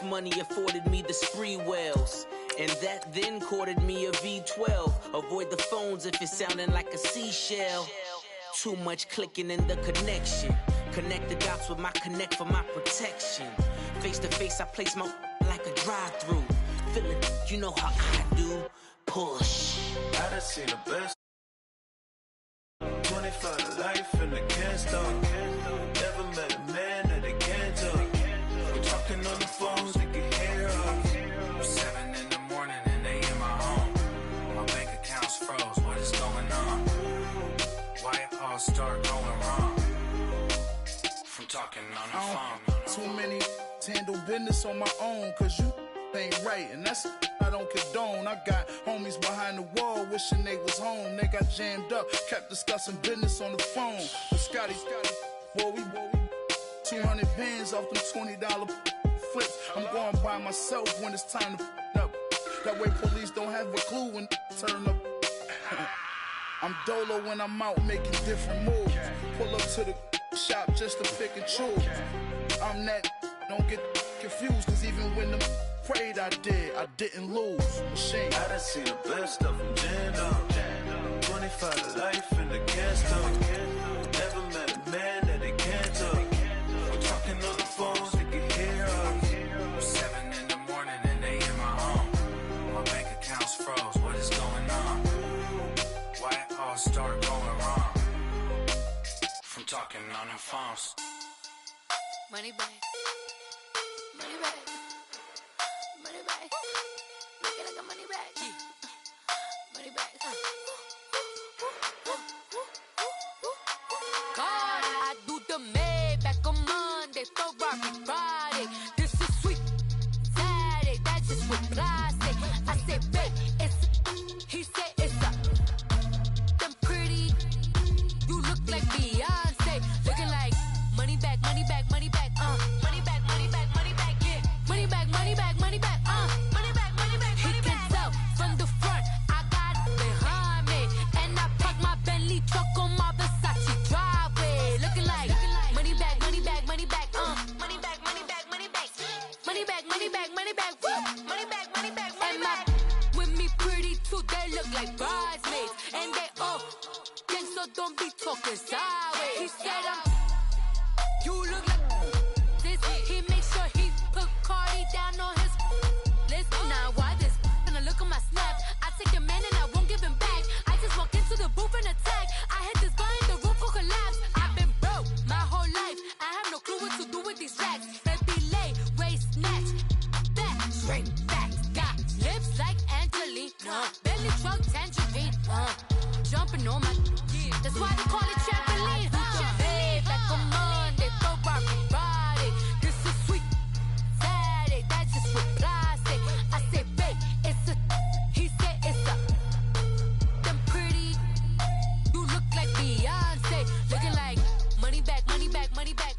money afforded me the spree wells. And that then courted me a V12. Avoid the phones if it's sounding like a seashell. Too much clicking in the connection. Connect the dots with my connect for my protection. Face to face, I place my like a drive-through. Feeling, you know how I do. Push. I done seen the best. 25 to life and I can't stop. Never met a man that I can't talk. We're talking on the phones, they can hear us. 7 in the morning and they in my home. My bank account's froze, what is going on? Why it all start going wrong? From talking on the phone. Too many handle business on my own, cause you ain't right, and that's I don't condone. I got homies behind the wall wishing they was home. They got jammed up, kept discussing business on the phone. But Scotty, boy, we 200 bands off them $20 flips. I'm going by myself when it's time to up. That way police don't have a clue when turn up. I'm dolo when I'm out making different moves. Pull up to the shop just to pick and choose. I'm that, don't get confused, cause even when the prayed I didn't lose. Machine. I done seen the best of them jammed up. 25 to life and I can't stop. Never met a man that they can't talk. We're talking on the phones, they can hear us. 7 in the morning and they in my home. My bank account's froze, what is going on? Why it all start going wrong? From talking on the phones. Money back. Money back. Money back. Look at like a money back. Money back. God, I do the Maybach on Monday, Ferrari Friday. This is sweet Saturday, that's just what plastic. I said, babe, it's, he said it's a, them pretty, you look like Beyonce, looking like money back, money back, money back, money back, money back, money back, yeah, money back, money back, money back, money back, money back, he can tell from the front, I got it behind me, and I park my Bentley truck on my Versace driveway, looking like money back, money back, money back, money back, money back, money back, money back, money back, money back, woo, money back, money back, money back, with me pretty too, they look like bridesmaids, and they all gang, so don't be talking sideways, he said you look like this. He makes sure he put Cardi down on his list. Now why this? When I look at my snap, I take your man and I won't give him back. I just walk into the booth and attack. I hit this guy in the roof will collapse. I've been broke my whole life. I have no clue what to do with these racks. Baby lay, waist snatch, back, straight back. Got lips like Angelina, belly truck tangerine. Jumping on my, that's why they call it trampoline. Back on Monday, Ferrari Friday. This is sweet Saturday, that's just what plastic. I said, babe, it's a, he said it's a, them pretty, you look like Beyonce, looking like money back, money back, money back,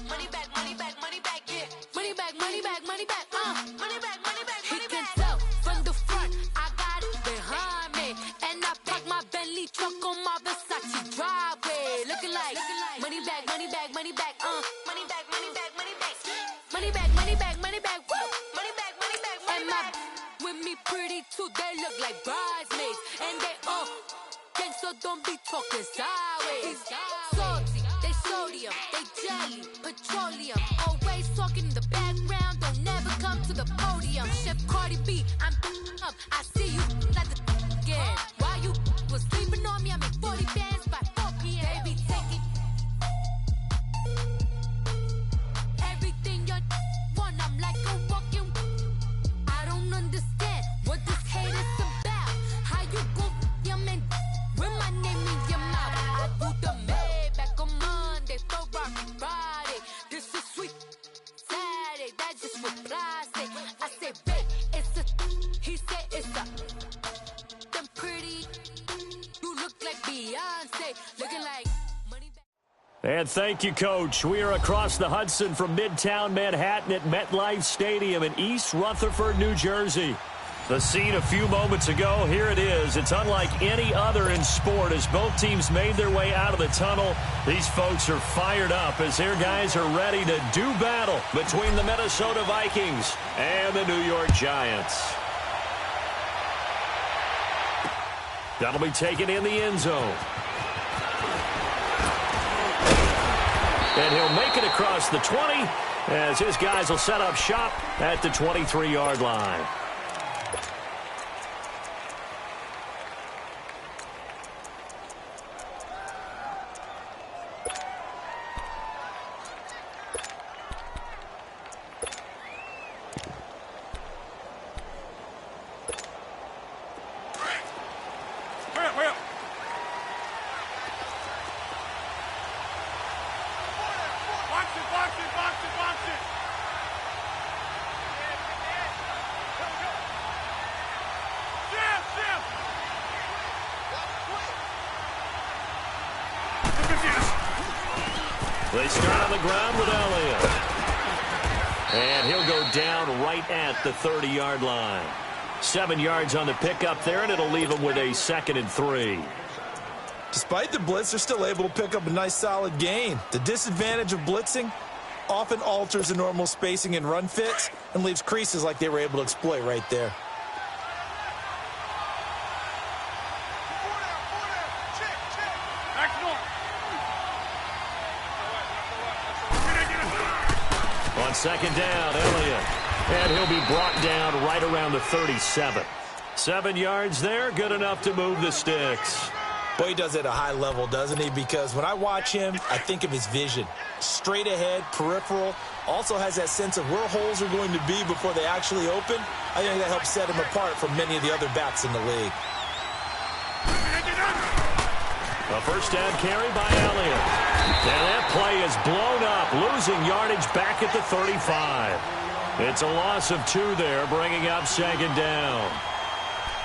money back, money back, money back, yeah, money back, money back, money back, money back, money back, he can tell from the front, I got it behind me, and I park my Bentley truck on my Versace driveway, looking like money back, money back, money back, money back, money back, money back, money back, money back, money back, woo, money back, money back, money back, with me pretty too, they look like bridesmaids, and they all gang, so don't be talking sideways. Salty, they sodium, they jelly, petroleum, always talking in the background, don't never come to the podium. Chef Cardi B, I'm up, I see you like the again. Why you was sleeping on me? I make 40 bands by 4 p.m. Baby, take it. Everything you want, I'm like a walking. I don't understand what this hate is about. How you go your man with my name in your mouth? I do the Maybach on Monday, Ferrari Friday. This is sweet Saturday, that's just what plastic. I say, babe, it's a, he said it's a, them pretty, you look like Beyonce, looking like money back. And thank you, Coach. We are across the Hudson from Midtown Manhattan at MetLife Stadium in East Rutherford, New Jersey. The scene a few moments ago, here it is. It's unlike any other in sport as both teams made their way out of the tunnel. These folks are fired up as their guys are ready to do battle between the Minnesota Vikings and the New York Giants. That'll be taken in the end zone. And he'll make it across the 20 as his guys will set up shop at the 23-yard line. They start on the ground with Elliott. And he'll go down right at the 30-yard line. 7 yards on the pickup there, and it'll leave him with a 2nd and 3. Despite the blitz, they're still able to pick up a nice solid gain. The disadvantage of blitzing often alters the normal spacing and run fits and leaves creases like they were able to exploit right there. On 2nd down, Elliott. And he'll be brought down right around the 37. 7 yards there, good enough to move the sticks. Boy, he does it at a high level, doesn't he? Because when I watch him, I think of his vision. Straight ahead, peripheral, also has that sense of where holes are going to be before they actually open. I think that helps set him apart from many of the other backs in the league. A first down carry by Elliott. And that play is blown up, losing yardage back at the 35. It's a loss of 2 there, bringing up 2nd down.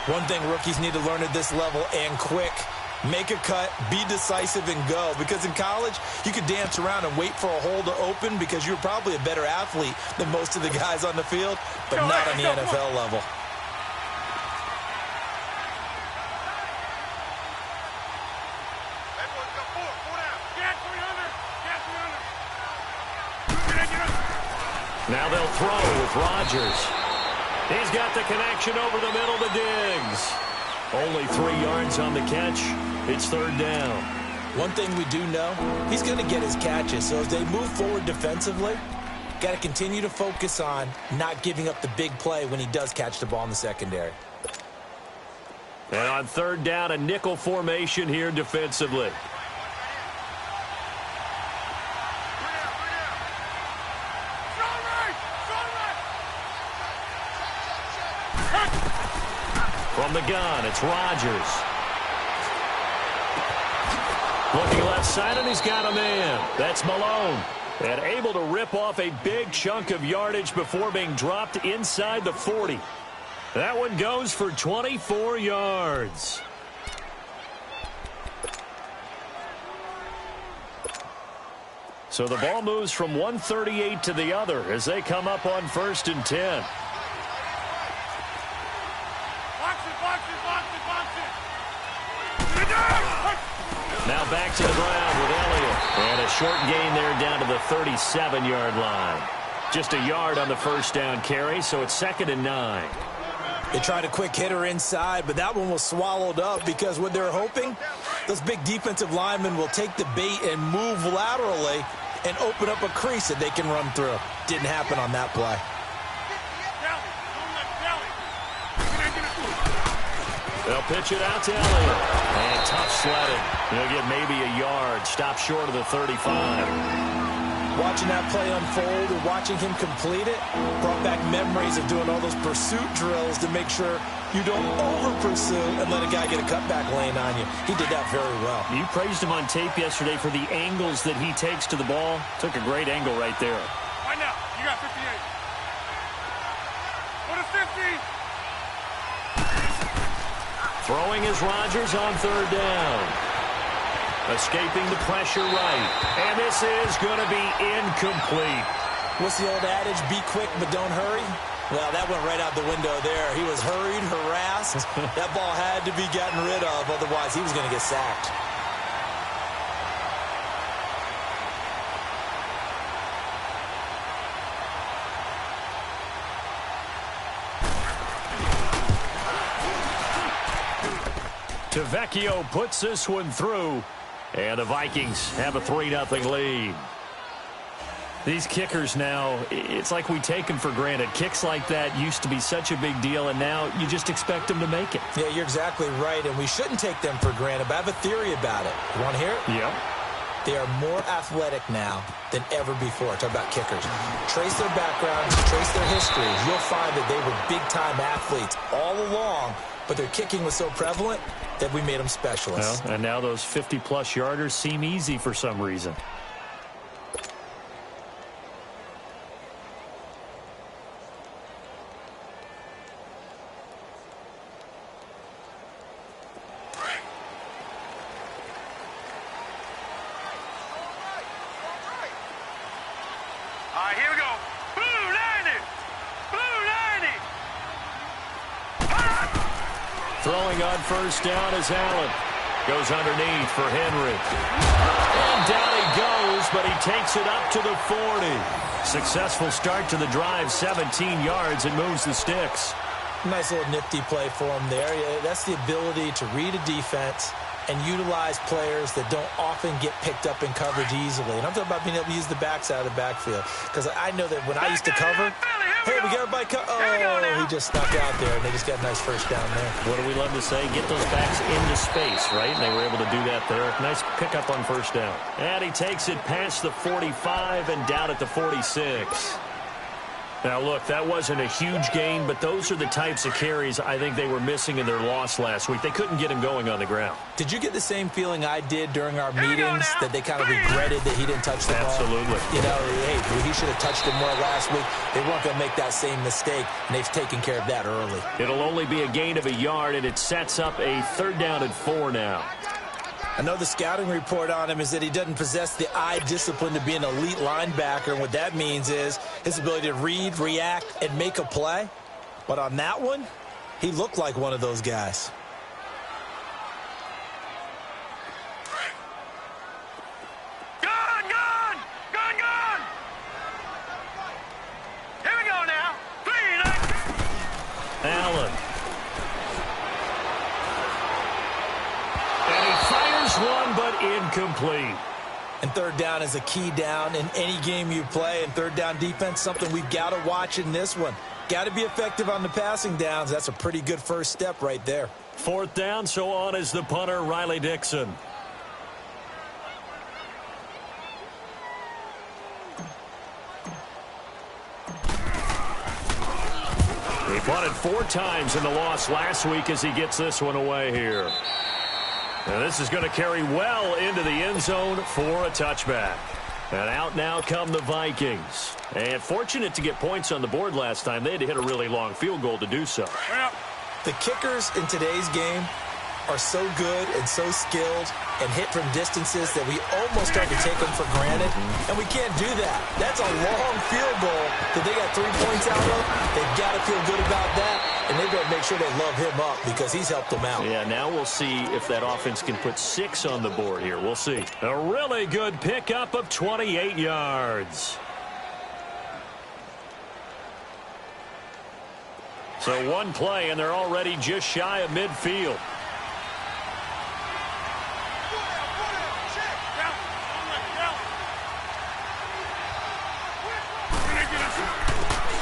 One thing rookies need to learn at this level, and quick, make a cut, be decisive, and go. Because in college, you could dance around and wait for a hole to open because you're probably a better athlete than most of the guys on the field, but not on the NFL level. Now they'll throw with Rodgers. He's got the connection over the middle to Diggs. Only 3 yards on the catch. It's 3rd down. One thing we do know, he's going to get his catches. So as they move forward defensively, got to continue to focus on not giving up the big play when he does catch the ball in the secondary. And on 3rd down, a nickel formation here defensively. From the gun, it's Rodgers. Looking left side, and he's got a man. That's Malone. And able to rip off a big chunk of yardage before being dropped inside the 40. That one goes for 24 yards. So the ball moves from 138 to the other as they come up on 1st and 10. Now back to the ground with Elliott. And a short gain there down to the 37-yard line. Just a yard on the first down carry, so it's 2nd and 9. They tried a quick hitter inside, but that one was swallowed up because what they're hoping, those big defensive linemen will take the bait and move laterally and open up a crease that they can run through. Didn't happen on that play. They'll pitch it out to Elliott. And tough sledding. He'll get maybe a yard. Stop short of the 35. Watching that play unfold and watching him complete it brought back memories of doing all those pursuit drills to make sure you don't over-pursue and let a guy get a cutback lane on you. He did that very well. You praised him on tape yesterday for the angles that he takes to the ball. Took a great angle right there. Right now, you got 58. Put a 50. Throwing is Rodgers on 3rd down. Escaping the pressure right. And this is going to be incomplete. What's the old adage? Be quick, but don't hurry. Well, that went right out the window there. He was hurried, harassed. That ball had to be gotten rid of, otherwise he was going to get sacked. Tavecchio puts this one through, and the Vikings have a 3-0 lead. These kickers now, it's like we take them for granted. Kicks like that used to be such a big deal, and now you just expect them to make it. Yeah, you're exactly right, and we shouldn't take them for granted, but I have a theory about it. You want to hear it? Yep. They are more athletic now than ever before. Talk about kickers. Trace their backgrounds, trace their histories. You'll find that they were big-time athletes all along, but their kicking was so prevalent that we made them specialists. Well, and now those 50-plus yarders seem easy for some reason. Here we go. Blue 90. Blue 90. Throwing on first down is Allen. Goes underneath for Henry. And down he goes, but he takes it up to the 40. Successful start to the drive, 17 yards, and moves the sticks. Nice little nifty play for him there. Yeah, that's the ability to read a defense and utilize players that don't often get picked up in coverage easily. And I'm talking about being able to use the backs out of the backfield. Because I know that when I used to cover, hey, we got everybody he just snuck out there, and they just got a nice first down there. What do we love to say? Get those backs into space, right? And they were able to do that there. Nice pickup on first down. And he takes it past the 45 and down at the 46. Now, look, that wasn't a huge gain, but those are the types of carries I think they were missing in their loss last week. They couldn't get him going on the ground. Did you get the same feeling I did during our meetings, that they kind of regretted that he didn't touch the ball? Absolutely. You know, hey, he should have touched it more last week. They weren't going to make that same mistake, and they've taken care of that early. It'll only be a gain of a yard, and it sets up a 3rd down and 4 now. I know the scouting report on him is that he doesn't possess the eye discipline to be an elite linebacker. And what that means is his ability to read, react, and make a play. But on that one, he looked like one of those guys. Gone, gone, gone, gone. Here we go now. Allen. And he fires one, but incomplete. And 3rd down is a key down in any game you play. And 3rd down defense, something we've got to watch in this one. Got to be effective on the passing downs. That's a pretty good first step right there. 4th down, so on is the punter, Riley Dixon. He punted 4 times in the loss last week as he gets this one away here. And this is going to carry well into the end zone for a touchback. And out now come the Vikings. And fortunate to get points on the board last time. They had to hit a really long field goal to do so. The kickers in today's game are so good and so skilled and hit from distances that we almost start to take them for granted. And we can't do that. That's a long field goal that they got 3 points out of. They've got to feel good about that. And they've got to make sure they love him up because he's helped them out. Yeah, now we'll see if that offense can put 6 on the board here. We'll see. A really good pickup of 28 yards. So 1 play, and they're already just shy of midfield.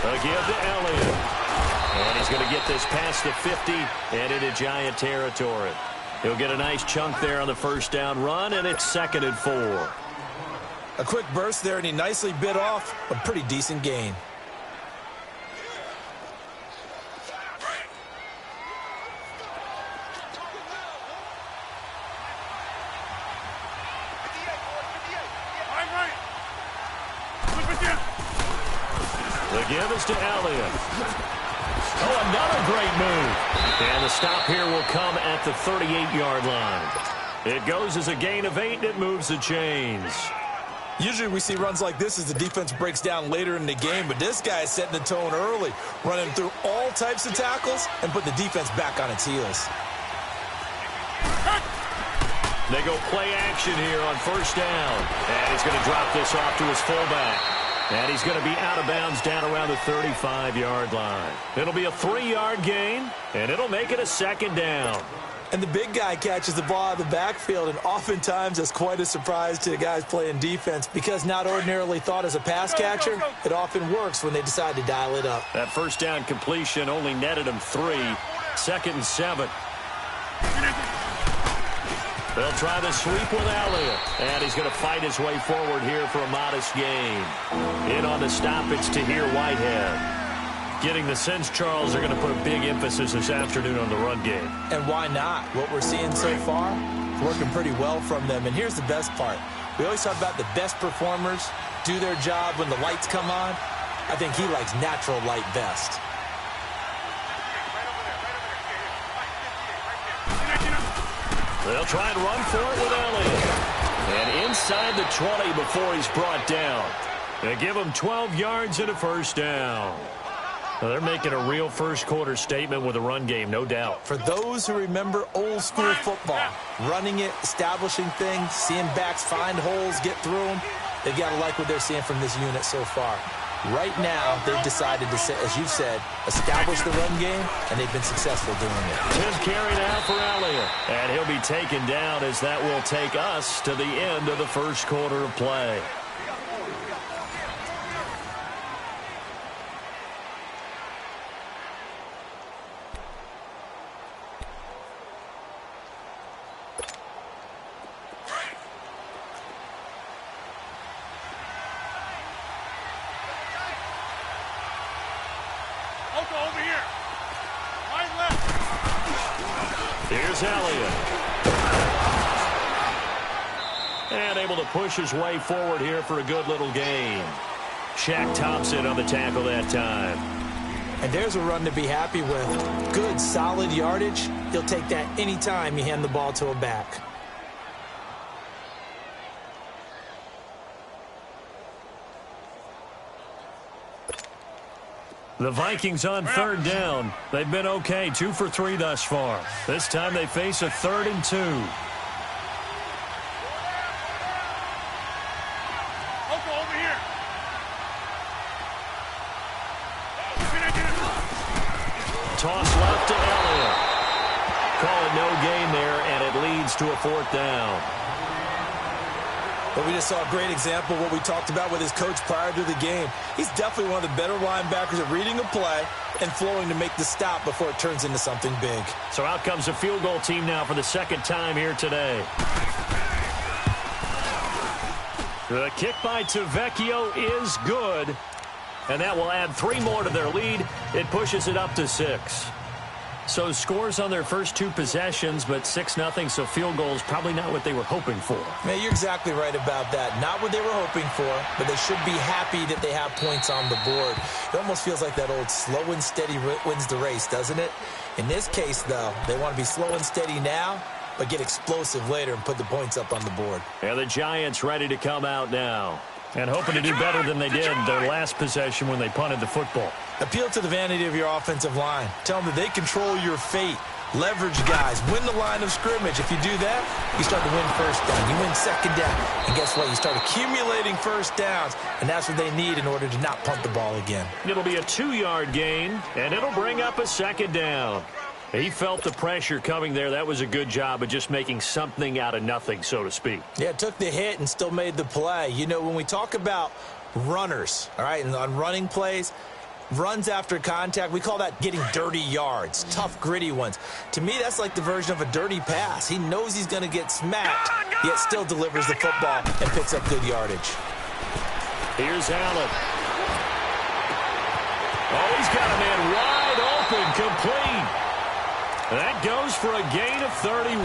Again to Elliott. And he's going to get this past the 50 and into Giant territory. He'll get a nice chunk there on the first down run, and it's 2nd and 4. A quick burst there, and he nicely bit off a pretty decent gain. The give is to Elliott. Oh, another great move. And the stop here will come at the 38-yard line. It goes as a gain of 8, and it moves the chains. Usually we see runs like this as the defense breaks down later in the game, but this guy is setting the tone early, running through all types of tackles and put the defense back on its heels. They go play action here on first down. And he's going to drop this off to his fullback. And he's going to be out of bounds down around the 35-yard line. It'll be a 3-yard gain, and it'll make it a second down. And the big guy catches the ball out of the backfield, and oftentimes that's quite a surprise to the guys playing defense because not ordinarily thought as a pass catcher, it often works when they decide to dial it up. That first down completion only netted him 3. 2nd and 7. They'll try the sweep with Elliott. And he's going to fight his way forward here for a modest gain. In on the stoppage to here, Whitehead. Getting the sense, Charles, they're going to put a big emphasis this afternoon on the run game. And why not? What we're seeing so far is working pretty well from them. And here's the best part. We always talk about the best performers do their job when the lights come on. I think he likes natural light best. They'll try and run for it with Elliott. And inside the 20 before he's brought down. They give him 12 yards and a first down. Well, they're making a real first-quarter statement with a run game, no doubt. For those who remember old-school football, running it, establishing things, seeing backs find holes, get through them, they've got to like what they're seeing from this unit so far. Right now, they've decided to, as you said, establish the run game, and they've been successful doing it. 10th carry now for Elliott. And he'll be taken down as that will take us to the end of the first quarter of play. Over here. Wide left. Here's Elliott. And able to push his way forward here for a good little gain. Shaq Thompson on the tackle that time. And there's a run to be happy with. Good, solid yardage. He'll take that anytime you hand the ball to a back. The Vikings on third down. They've been okay, 2 for 3 thus far. This time they face a 3rd and 2. Over here. Toss left to Elliott. Call it no gain there, and it leads to a 4th down. But we just saw a great example of what we talked about with his coach prior to the game. He's definitely one of the better linebackers at reading a play and flowing to make the stop before it turns into something big. So out comes a field goal team now for the 2nd time here today. The kick by Tavecchio is good. And that will add 3 more to their lead. It pushes it up to 6. So scores on their first 2 possessions, but 6-0, so field goals probably not what they were hoping for. Man, you're exactly right about that. Not what they were hoping for, but they should be happy that they have points on the board. It almost feels like that old slow and steady wins the race, doesn't it? In this case, though, they want to be slow and steady now, but get explosive later and put the points up on the board. And the Giants ready to come out now. And hoping to do better than they did their last possession when they punted the football. Appeal to the vanity of your offensive line. Tell them that they control your fate. Leverage guys. Win the line of scrimmage. If you do that, you start to win first down. You win second down. And guess what? You start accumulating first downs. And that's what they need in order to not punt the ball again. It'll be a 2-yard gain, and it'll bring up a 2nd down. He felt the pressure coming there. That was a good job of just making something out of nothing, so to speak. Yeah, took the hit and still made the play. You know, when we talk about runners, all right, and on running plays, runs after contact, we call that getting dirty yards, tough, gritty ones. To me, that's like the version of a dirty pass. He knows he's going to get smacked, yet still delivers the football and picks up good yardage. Here's Allen. Oh, he's got a man wide open, complete. That goes for a gain of 31.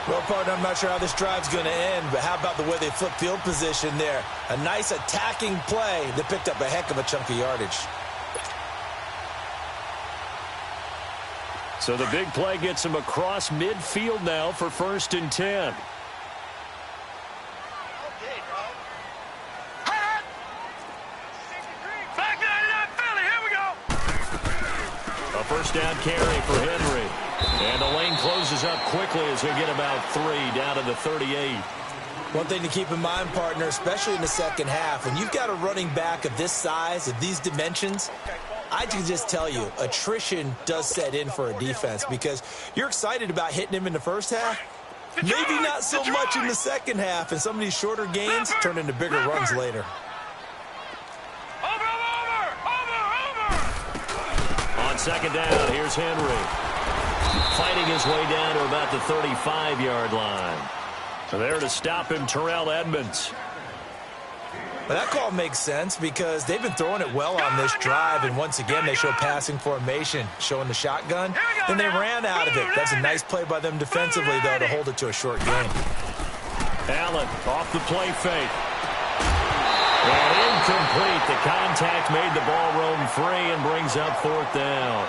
Well, partner, I'm not sure how this drive's going to end, but how about the way they flip field position there? A nice attacking play that picked up a heck of a chunk of yardage. So the big play gets him across midfield now for 1st and 10. first down carry for Henry. And the lane closes up quickly as he'll get about 3 down to the 38. One thing to keep in mind, partner, especially in the second half, when you've got a running back of this size, of these dimensions, I can just tell you, attrition does set in for a defense because you're excited about hitting him in the first half. Maybe not so much in the second half, and some of these shorter gains turn into bigger runs later. On second down, here's Henry. Fighting his way down to about the 35-yard line. There to stop him, Terrell Edmonds. Well, that call makes sense because they've been throwing it well on this drive, and once again they show passing formation, showing the shotgun, and they ran out of it. That's a nice play by them defensively, though, to hold it to a short game. Allen off the play fake. And incomplete. The contact made the ball roam free and brings up 4th down.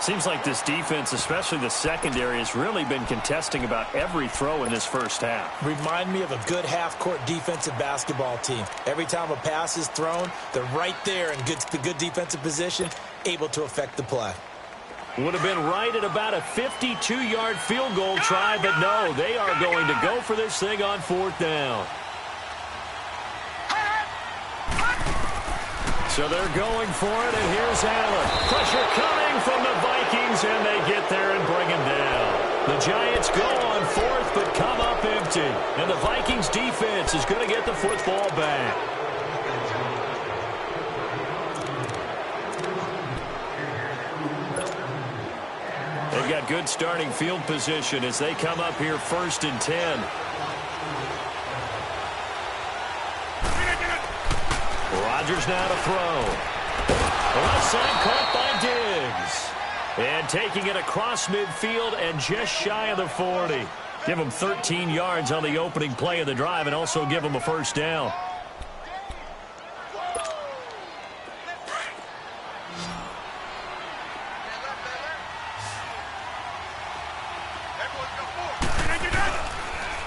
Seems like this defense, especially the secondary, has really been contesting about every throw in this first half. Remind me of a good half-court defensive basketball team. Every time a pass is thrown, they're right there in good defensive position, able to affect the play. Would have been right at about a 52-yard field goal try, but no, they are going to go for this thing on 4th down. So they're going for it, and here's Allen. Pressure coming from the Vikings, and they get there and bring him down. The Giants go on 4th, but come up empty. And the Vikings defense is going to get the football back. They've got good starting field position as they come up here 1st and 10. Rodgers now to throw. The left side caught by Diggs. And taking it across midfield and just shy of the 40. Give him 13 yards on the opening play of the drive and also give him a first down.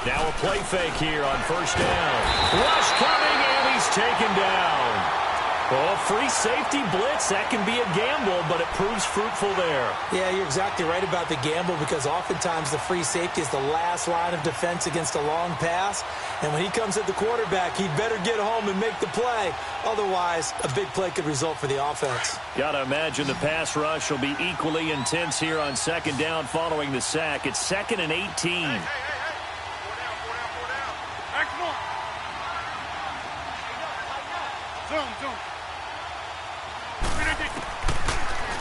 Now a play fake here on first down. Rush coming, and he's taken down. Oh, free safety blitz, that can be a gamble, but it proves fruitful there. Yeah, you're exactly right about the gamble because oftentimes the free safety is the last line of defense against a long pass. And when he comes at the quarterback, he'd better get home and make the play. Otherwise, a big play could result for the offense. Got to imagine the pass rush will be equally intense here on second down following the sack. It's 2nd and 18.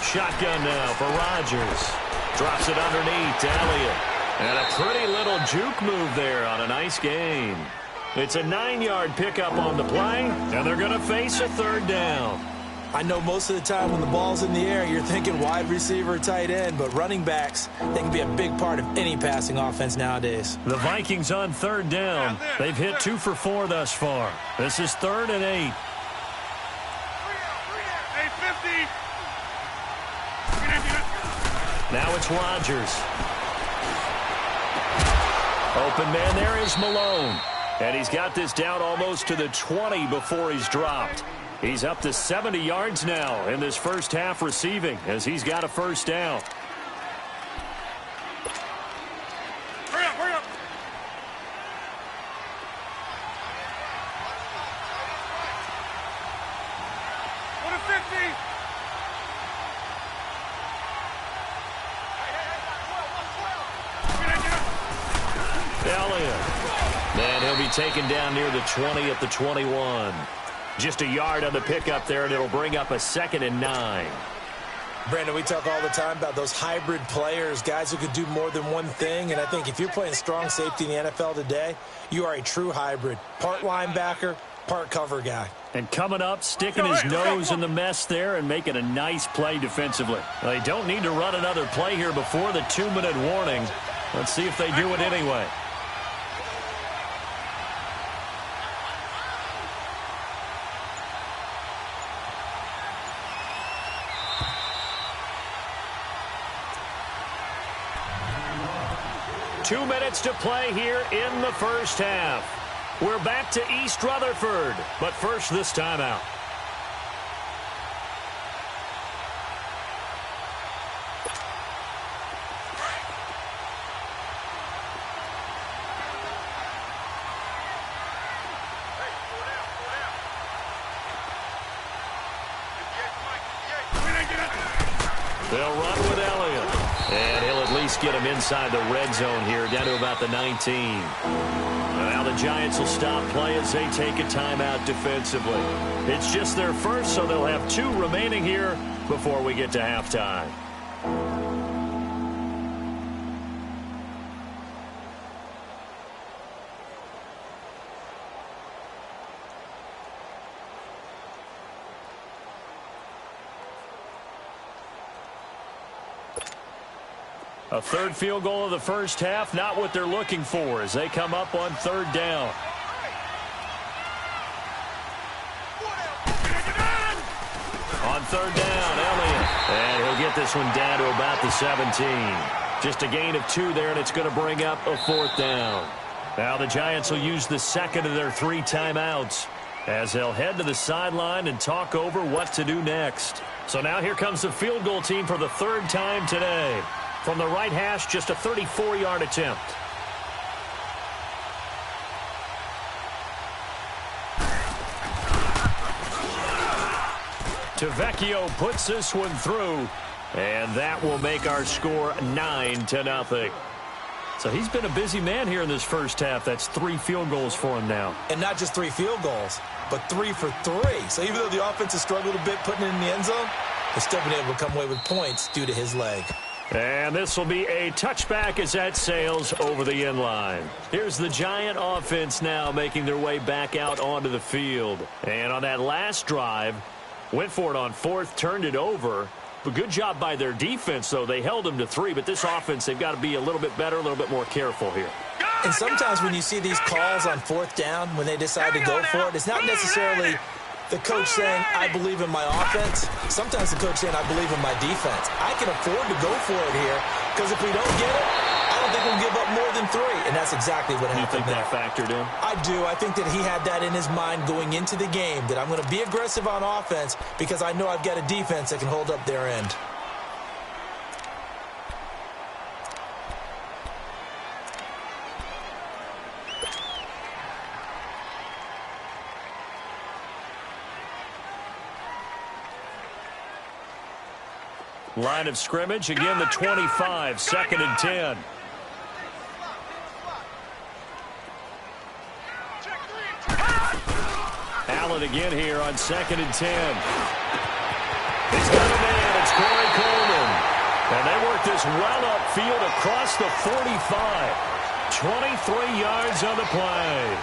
Shotgun now for Rodgers. Drops it underneath to Elliott. And a pretty little juke move there on a nice gain. It's a 9-yard pickup on the play, and they're going to face a 3rd down. I know most of the time when the ball's in the air, you're thinking wide receiver, tight end, but running backs, they can be a big part of any passing offense nowadays. The Vikings on 3rd down. They've hit 2 for 4 thus far. This is 3rd and 8. Now it's Rodgers. Open man there is Malone. And he's got this down almost to the 20 before he's dropped. He's up to 70 yards now in this first half receiving as he's got a first down. Hurry up, hurry up. What a 50. Elliott. And he'll be taken down near the 20 at the 21. Just a yard on the pickup there, and it'll bring up a 2nd and 9. Brandon, we talk all the time about those hybrid players, guys who could do more than one thing. And I think if you're playing strong safety in the NFL today, you are a true hybrid. Part linebacker, part cover guy. And coming up, sticking his nose in the mess there and making a nice play defensively. They don't need to run another play here before the 2-minute warning. Let's see if they do it anyway. Two minutes to play here in the first half. We're back to East Rutherford, but first this timeout. They'll run with Elliott. And he'll at least get him inside the red zone here, down to about the 19. Now the Giants will stop play as they take a timeout defensively. It's just their first, so they'll have 2 remaining here before we get to halftime. A third field goal of the first half, not what they're looking for as they come up on third down. On third down, Elliott. And he'll get this one down to about the 17. Just a gain of 2 there, and it's going to bring up a 4th down. Now the Giants will use the second of their 3 timeouts as they'll head to the sideline and talk over what to do next. So now here comes the field goal team for the 3rd time today. From the right hash, just a 34-yard attempt. Tavecchio puts this one through, and that will make our score 9-0. So he's been a busy man here in this first half. That's 3 field goals for him now. And not just 3 field goals, but 3 for 3. So even though the offense has struggled a bit putting it in the end zone, they've still been able to come away with points due to his leg. And this will be a touchback as that sails over the end line. Here's the Giant offense now making their way back out onto the field. And on that last drive, went for it on 4th, turned it over. But good job by their defense, though. They held them to 3, but this offense, they've got to be a little bit better, a little bit more careful here. And sometimes when you see these calls on 4th down, when they decide to go for it, it's not necessarily the coach saying, I believe in my offense. Sometimes the coach saying, I believe in my defense. I can afford to go for it here because if we don't get it, I don't think we'll give up more than 3. And that's exactly what happened. You think that factored in? I do. I think that he had that in his mind going into the game, that I'm going to be aggressive on offense because I know I've got a defense that can hold up their end. Line of scrimmage, again the 25, 2nd and 10. Allen again here on 2nd and 10. He's got a man, it's Corey Coleman. And they work this well upfield across the 45. 23 yards on the play.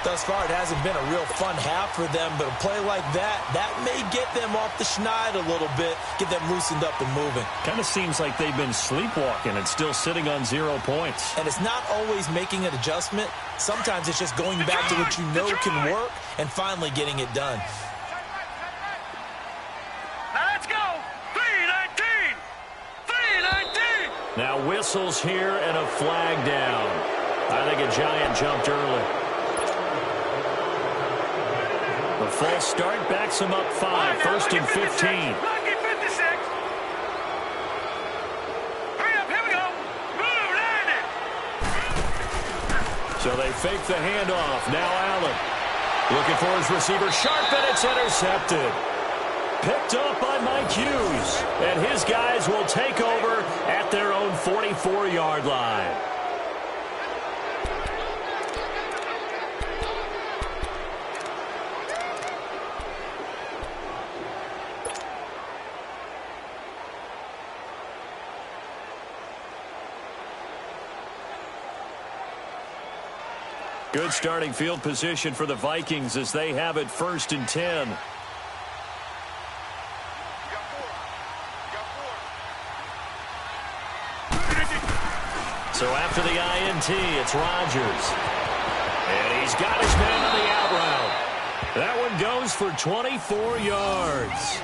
Thus far, it hasn't been a real fun half for them, but a play like that may get them off the schneid a little bit, get them loosened up and moving. Kind of seems like they've been sleepwalking and still sitting on 0 points. And it's not always making an adjustment. Sometimes it's just going back to what you know can work and finally getting it done. Now let's go. 3-19. 3-19. Now whistles here and a flag down. I think a Giant jumped early. The false start backs him up 5, 1st and 15. Lucky 56. Hurry up, here we go. Move, land it. So they fake the handoff. Now Allen looking for his receiver. Sharp, and it's intercepted. Picked up by Mike Hughes. And his guys will take over at their own 44-yard line. Good starting field position for the Vikings as they have it 1st and 10. So after the INT, it's Rodgers. And he's got his man on the out route. That one goes for 24 yards.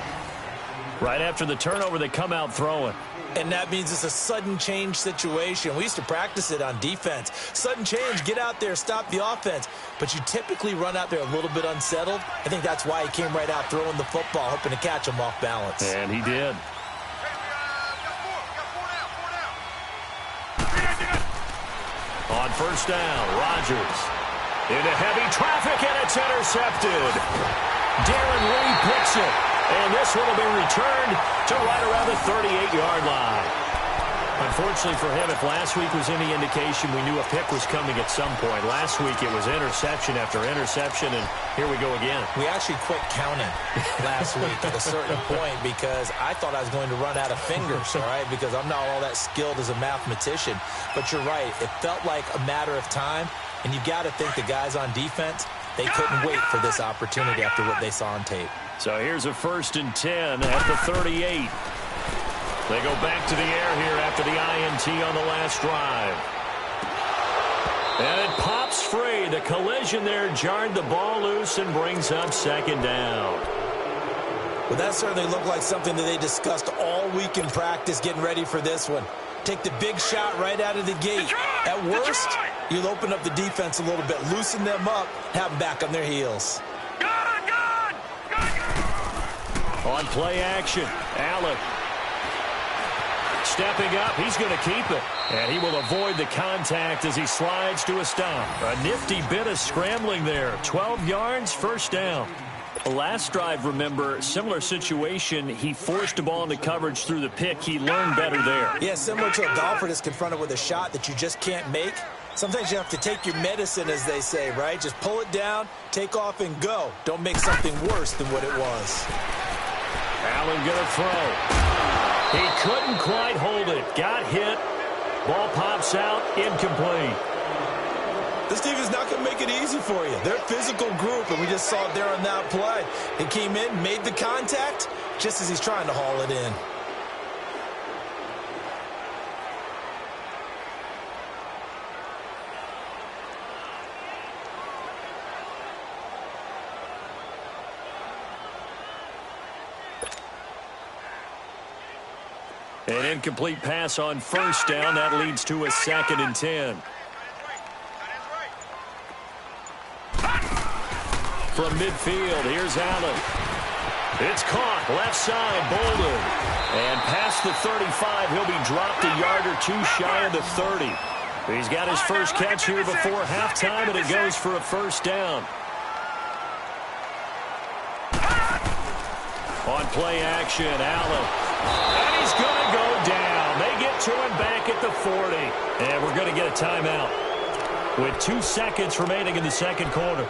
Right after the turnover, they come out throwing. And that means it's a sudden change situation. We used to practice it on defense. Sudden change, get out there, stop the offense. But you typically run out there a little bit unsettled. I think that's why he came right out throwing the football, hoping to catch him off balance. And he did. On 1st down, Rodgers into heavy traffic, and it's intercepted. Darren Lee picks it. And this one will be returned to right around the 38-yard line. Unfortunately for him, if last week was any indication, we knew a pick was coming at some point. Last week it was interception after interception, and here we go again. We actually quit counting last week at a certain point because I thought I was going to run out of fingers, all right, because I'm not all that skilled as a mathematician. But you're right. It felt like a matter of time, and you got to think the guys on defense, they couldn't wait for this opportunity after what they saw on tape. So here's a 1st and 10 at the 38. They go back to the air here after the INT on the last drive. And it pops free. The collision there jarred the ball loose and brings up 2nd down. Well, that certainly looked like something that they discussed all week in practice getting ready for this one. Take the big shot right out of the gate. At worst, you'll open up the defense a little bit, loosen them up, have them back on their heels. On play action, Allen. Stepping up, he's going to keep it. And he will avoid the contact as he slides to a stop. A nifty bit of scrambling there. 12 yards, 1st down. Last drive, remember, similar situation. He forced a ball into coverage through the pick. He learned better there. Yeah, similar to a golfer that's confronted with a shot that you just can't make. Sometimes you have to take your medicine, as they say, right? Just pull it down, take off, and go. Don't make something worse than what it was. Allen going to throw. He couldn't quite hold it. Got hit. Ball pops out. Incomplete. This team is not going to make it easy for you. They're a physical group, and we just saw it there on that play. He came in, made the contact, just as he's trying to haul it in. An incomplete pass on 1st down. That leads to a 2nd and 10. From midfield, here's Allen. It's caught, left side, Bolden. And past the 35, he'll be dropped a yard or two shy of the 30. He's got his first catch here before halftime, and it goes for a 1st down. On play action, Allen. And he's going to go down. They get to him back at the 40. And we're going to get a timeout with 2 seconds remaining in the 2nd quarter.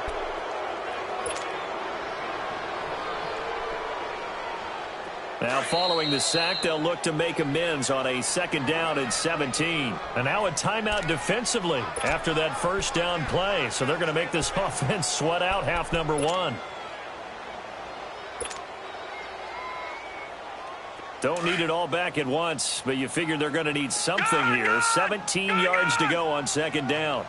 Now, following the sack, they'll look to make amends on a 2nd down and 17. And now a timeout defensively after that 1st down play. So they're going to make this offense sweat out half number 1. Don't need it all back at once, but you figure they're going to need something here. 17 yards to go on 2nd down.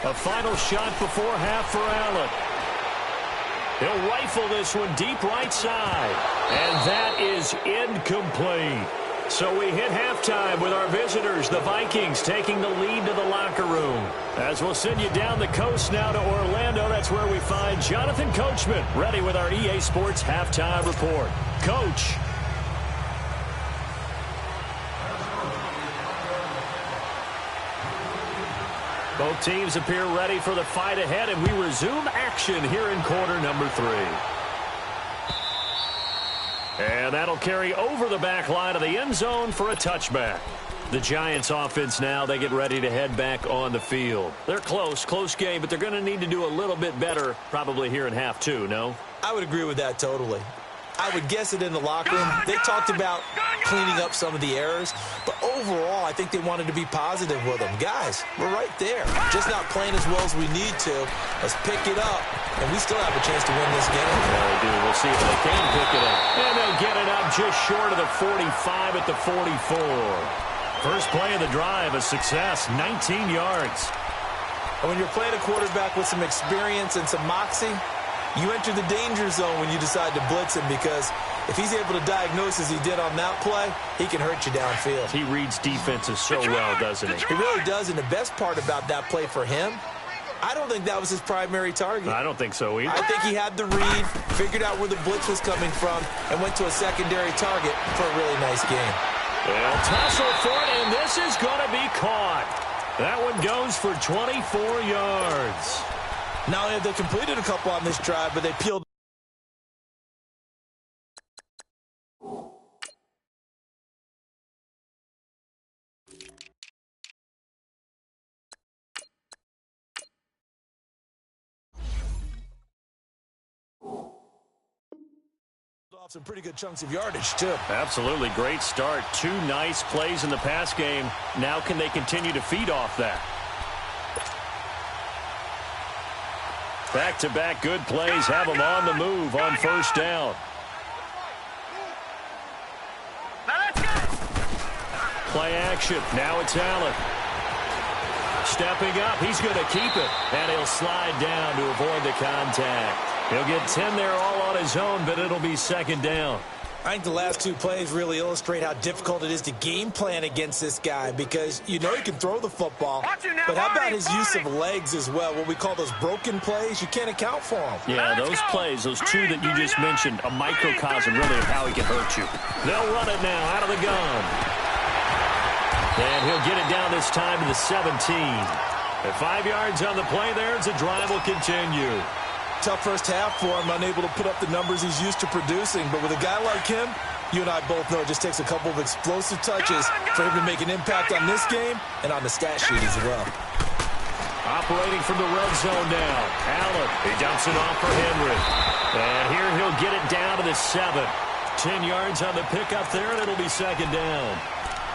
A final shot before half for Allen. He'll rifle this one deep right side. And that is incomplete. So we hit halftime with our visitors, the Vikings, taking the lead to the locker room. As we'll send you down the coast now to Orlando, that's where we find Jonathan Coachman, ready with our EA Sports Halftime Report. Coach. Both teams appear ready for the fight ahead, and we resume action here in quarter number 3. And that'll carry over the back line of the end zone for a touchback. The Giants offense now, they get ready to head back on the field. They're close game, but they're going to need to do a little bit better probably here in half 2, no? I would agree with that totally. I would guess it in the locker room. They talked about cleaning up some of the errors, but overall, I think they wanted to be positive with them. Guys, we're right there. Just not playing as well as we need to. Let's pick it up, and we still have a chance to win this game. Yeah, they do. We'll see if they can pick it up. And they'll get it up just short of the 45 at the 44. First play of the drive, a success, 19 yards. And when you're playing a quarterback with some experience and some moxie, you enter the danger zone when you decide to blitz him, because if he's able to diagnose as he did on that play, he can hurt you downfield. He reads defenses so well, doesn't he? He really does, and the best part about that play for him, I don't think that was his primary target. I don't think so either. I think he had the read, figured out where the blitz was coming from, and went to a secondary target for a really nice game. They'll tussle for it, and this is going to be caught. That one goes for 24 yards. Not only have they completed a couple on this drive, but they peeled. Off some pretty good chunks of yardage, too. Absolutely great start. 2 nice plays in the pass game. Now can they continue to feed off that? Back-to-back good plays have them on the move on first down. Play action. Now it's Allen. Stepping up. He's going to keep it. And he'll slide down to avoid the contact. He'll get 10 there all on his own, but it'll be second down. I think the last 2 plays really illustrate how difficult it is to game plan against this guy because you know he can throw the football, but how about his use of legs as well, what we call those broken plays? You can't account for them. Yeah, those plays, those 2 that you just mentioned, a microcosm really of how he can hurt you. They'll run it now out of the gun. And he'll get it down this time to the 17. At 5 yards on the play there, as the drive will continue. Tough first half for him, unable to put up the numbers he's used to producing. But with a guy like him, you and I both know it just takes a couple of explosive touches for him to make an impact on this game and on the stat sheet as well. Operating from the red zone now. Allen, he dumps it off for Henry. And here he'll get it down to the 7. 10 yards on the pickup there, and it'll be second down.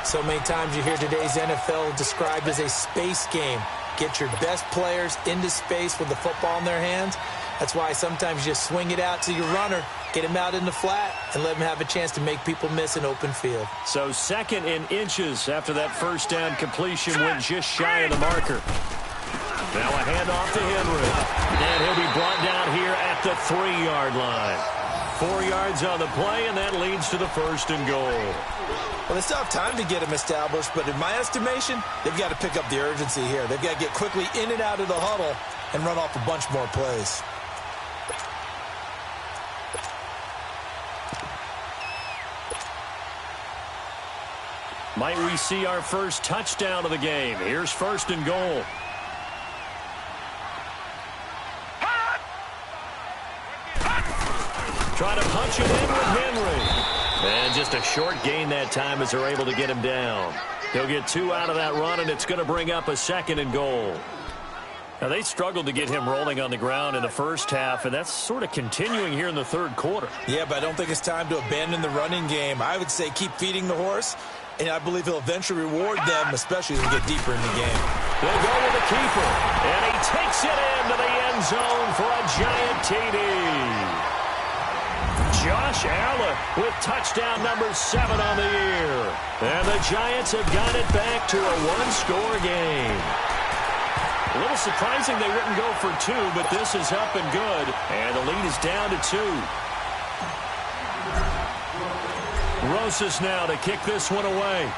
So many times you hear today's NFL described as a space game. Get your best players into space with the football in their hands. That's why sometimes you just swing it out to your runner, get him out in the flat, and let him have a chance to make people miss an open field. So 2nd and inches after that first down completion went just shy of the marker. Now a handoff to Henry. And he'll be brought down here at the 3-yard line. 4 yards on the play, and that leads to the 1st and goal. Well, they still have time to get him established, but in my estimation, they've got to pick up the urgency here. They've got to get quickly in and out of the huddle and run off a bunch more plays. Might we see our first touchdown of the game? Here's 1st and goal. Try to punch it in with Henry. And just a short gain that time as they're able to get him down. He'll get 2 out of that run, and it's going to bring up a 2nd and goal. Now, they struggled to get him rolling on the ground in the first half, and that's sort of continuing here in the 3rd quarter. Yeah, but I don't think it's time to abandon the running game. I would say keep feeding the horse, and I believe he'll eventually reward them, especially as we get deeper in the game. They'll go with the keeper, and he takes it into the end zone for a giant TD. Josh Allen with touchdown number 7 on the year. And the Giants have got it back to a 1-score game. A little surprising they wouldn't go for 2, but this is up and good. And the lead is down to 2. Rosas now to kick this one away.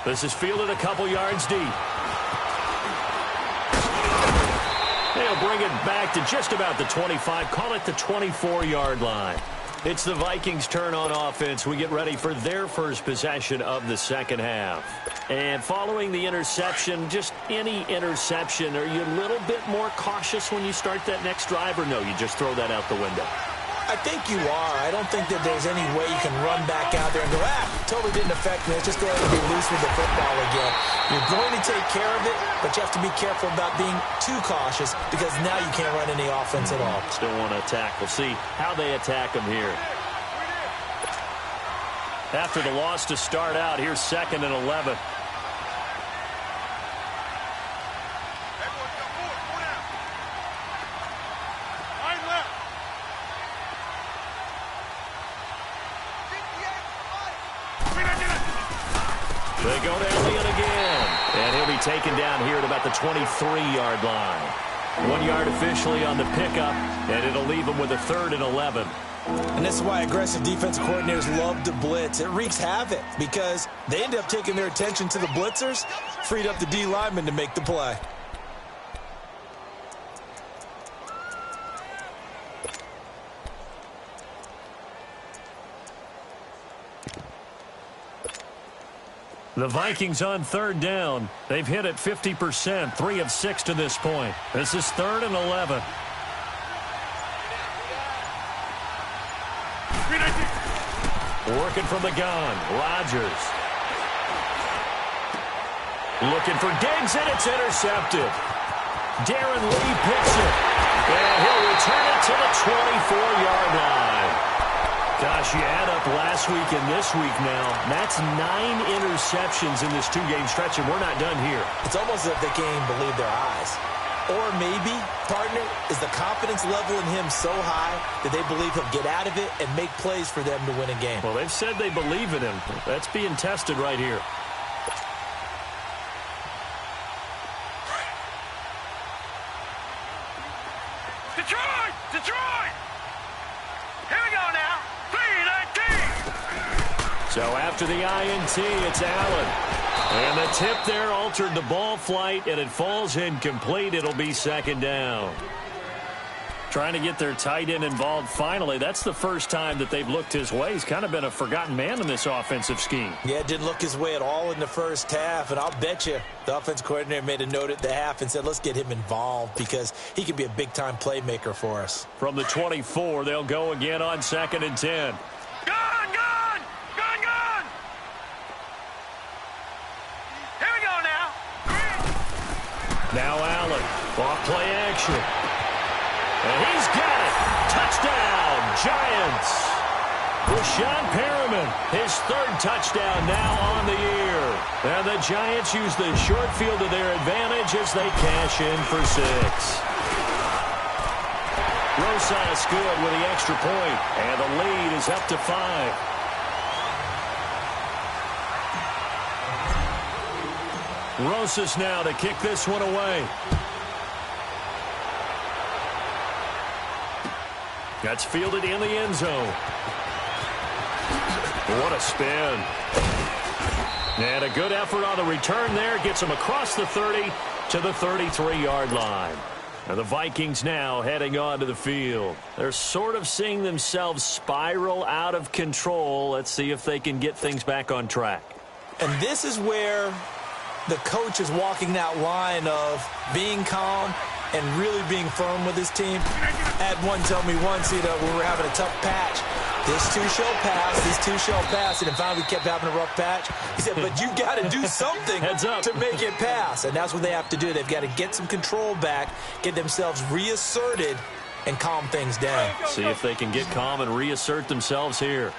This is fielded a couple yards deep. They'll bring it back to just about the 25. Call it the 24-yard line. It's the Vikings' turn on offense. We get ready for their first possession of the second half. And following the interception, just any interception, are you a little bit more cautious when you start that next drive, or no, you just throw that out the window? I think you are. I don't think that there's any way you can run back out there and go, totally didn't affect me. It's just there to be loose with the football again. You're going to take care of it, but you have to be careful about being too cautious because now you can't run any offense at all. Still want to attack. We'll see how they attack them here. After the loss to start out, here's 2nd and 11. They go to Elliott again. And he'll be taken down here at about the 23-yard line. 1 yard officially on the pickup, and it'll leave him with a 3rd and 11. And this is why aggressive defensive coordinators love to blitz. It wreaks havoc because they end up taking their attention to the blitzers, freed up the D lineman to make the play. The Vikings on third down. They've hit it 50%, 3 of 6 to this point. This is 3rd and 11. Working from the gun, Rodgers. Looking for Diggs, and it's intercepted. Darren Lee picks it, and he'll return it to the 24-yard line. Gosh, you add up last week and this week now. That's 9 interceptions in this 2-game stretch, and we're not done here. It's almost as if they can't even believe their eyes. Or maybe, partner, is the confidence level in him so high that they believe he'll get out of it and make plays for them to win a game. Well, they've said they believe in him. That's being tested right here. Detroit! Detroit! Here we go now. 3-19. So after the INT, it's Allen. And the tip there altered the ball flight, and it falls incomplete. It'll be 2nd down. Trying to get their tight end involved finally. That's the first time that they've looked his way. He's kind of been a forgotten man in this offensive scheme. Yeah, it didn't look his way at all in the first half, and I'll bet you the offense coordinator made a note at the half and said, let's get him involved because he could be a big-time playmaker for us. From the 24, they'll go again on 2nd and 10. Now Allen, off play action. And he's got it. Touchdown, Giants. Rashawn Perriman, his 3rd touchdown now on the year. And the Giants use the short field to their advantage as they cash in for 6. Rosas good with the extra point, and the lead is up to 5. Rosas now to kick this one away. That's fielded in the end zone. What a spin. And a good effort on the return there. Gets him across the 30 to the 33-yard line. And the Vikings now heading onto the field. They're sort of seeing themselves spiral out of control. Let's see if they can get things back on track. And this is where the coach is walking that line of being calm and really being firm with his team. I had one tell me once, when we were having a tough patch, this two shall pass, and then finally we kept having a rough patch. He said, but you got to do something to make it pass, and that's what they have to do. They've got to get some control back, get themselves reasserted, and calm things down. See if they can get calm and reassert themselves here.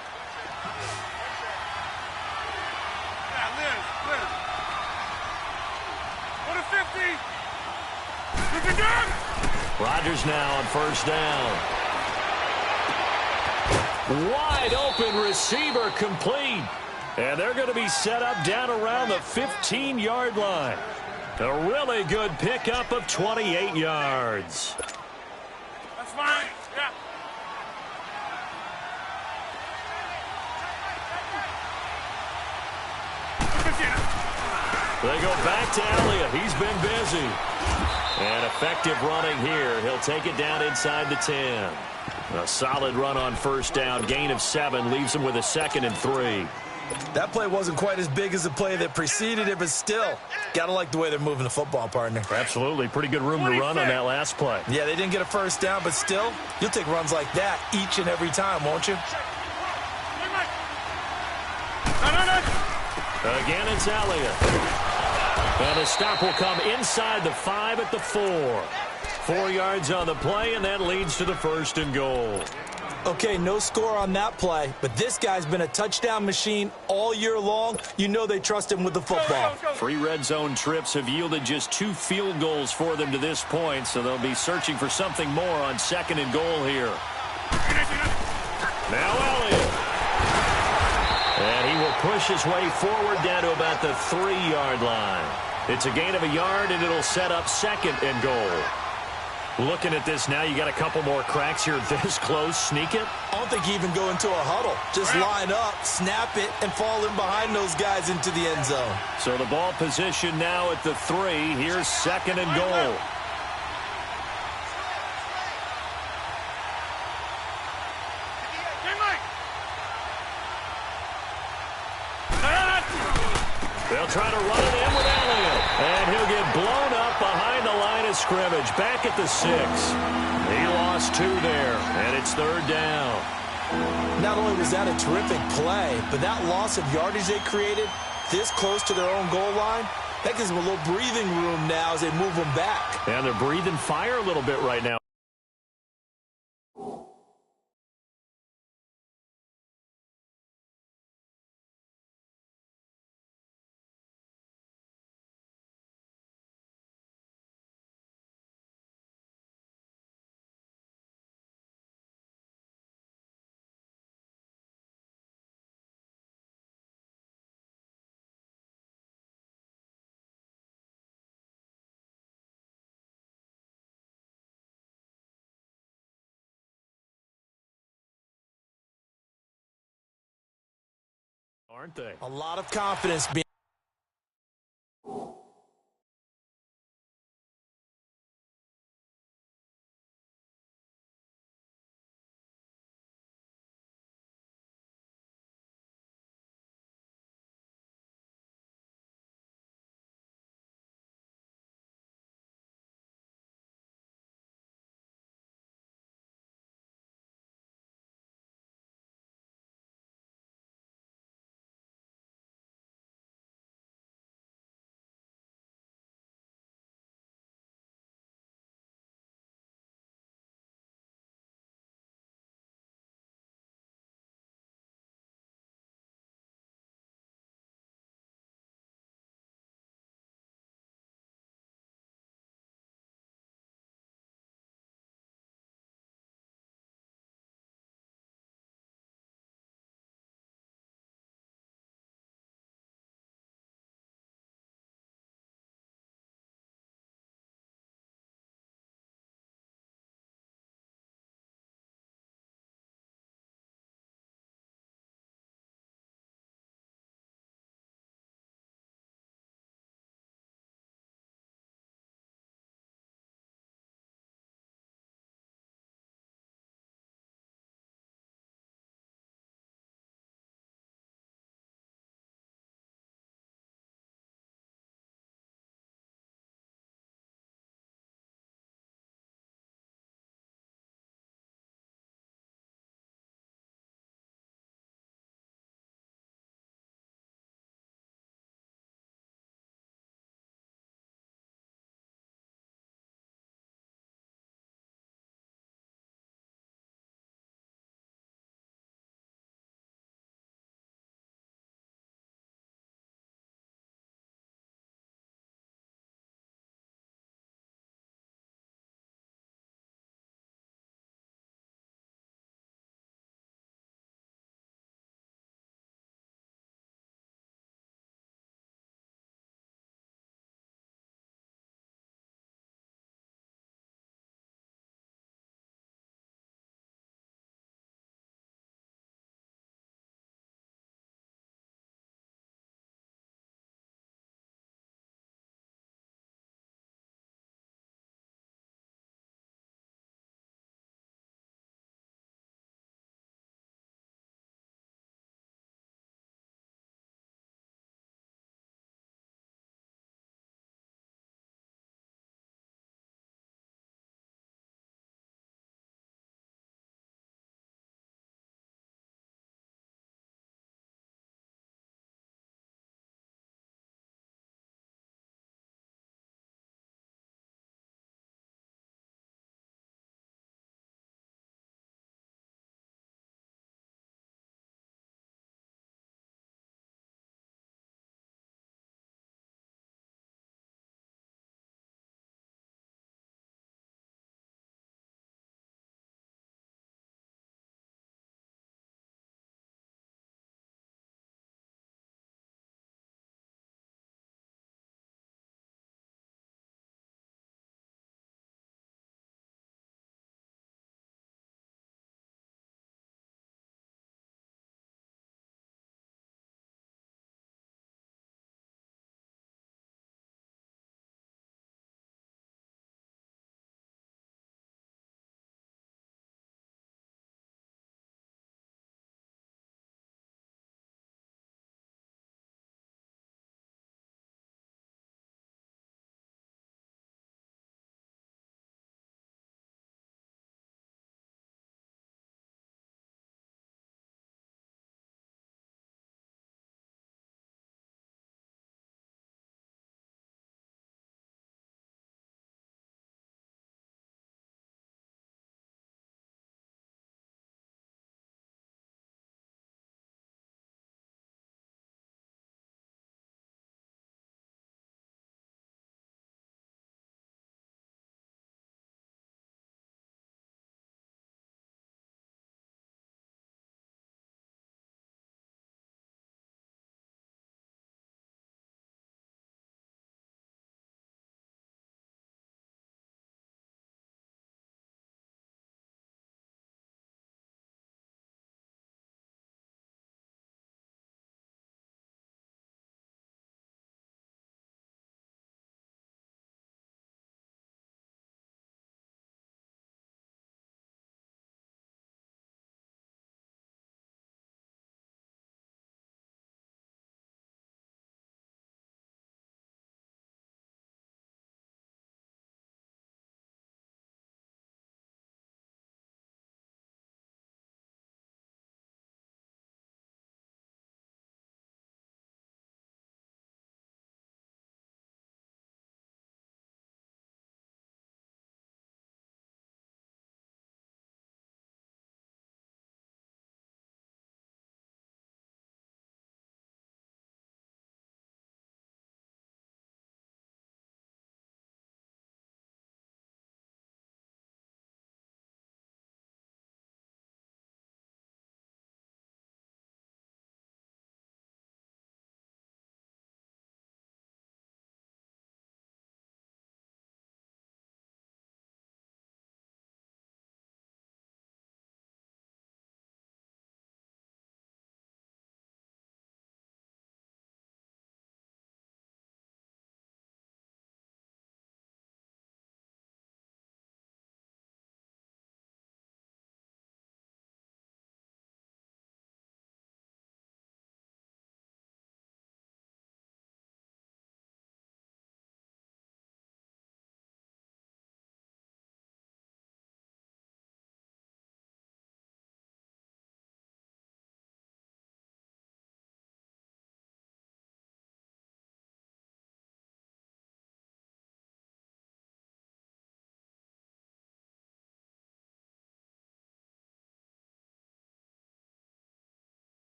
Rodgers now on 1st down. Wide open receiver complete. And they're going to be set up down around the 15-yard line. A really good pickup of 28 yards. That's fine. Yeah. They go back to Elliott. He's been busy. And effective running here. He'll take it down inside the 10. A solid run on 1st down. Gain of 7 leaves him with a 2nd and 3. That play wasn't quite as big as the play that preceded it, but still, got to like the way they're moving the football, partner. Absolutely. Pretty good room to run on that last play. Yeah, they didn't get a 1st down, but still, you'll take runs like that each and every time, won't you? Again, it's Elliott. And a stop will come inside the 5 at the 4. 4 yards on the play, and that leads to the 1st and goal. Okay, no score on that play, but this guy's been a touchdown machine all year long. You know they trust him with the football. 3 red zone trips have yielded just 2 field goals for them to this point, so they'll be searching for something more on 2nd and goal here. Now Elliott. And he will push his way forward down to about the 3-yard line. It's a gain of a yard, and it'll set up 2nd and goal. Looking at this now, you got a couple more cracks here this close. Sneak it? I don't think you even go into a huddle. Just line up, snap it, and fall in behind those guys into the end zone. So the ball position now at the 3. Here's 2nd and goal. They'll try to run it in with Elliott. And he'll get blown up behind the line of scrimmage. Back at the 6. He lost 2 there, and it's 3rd down. Not only was that a terrific play, but that loss of yardage they created this close to their own goal line, that gives them a little breathing room now as they move them back. And they're breathing fire a little bit right now. Aren't they? A lot of confidence being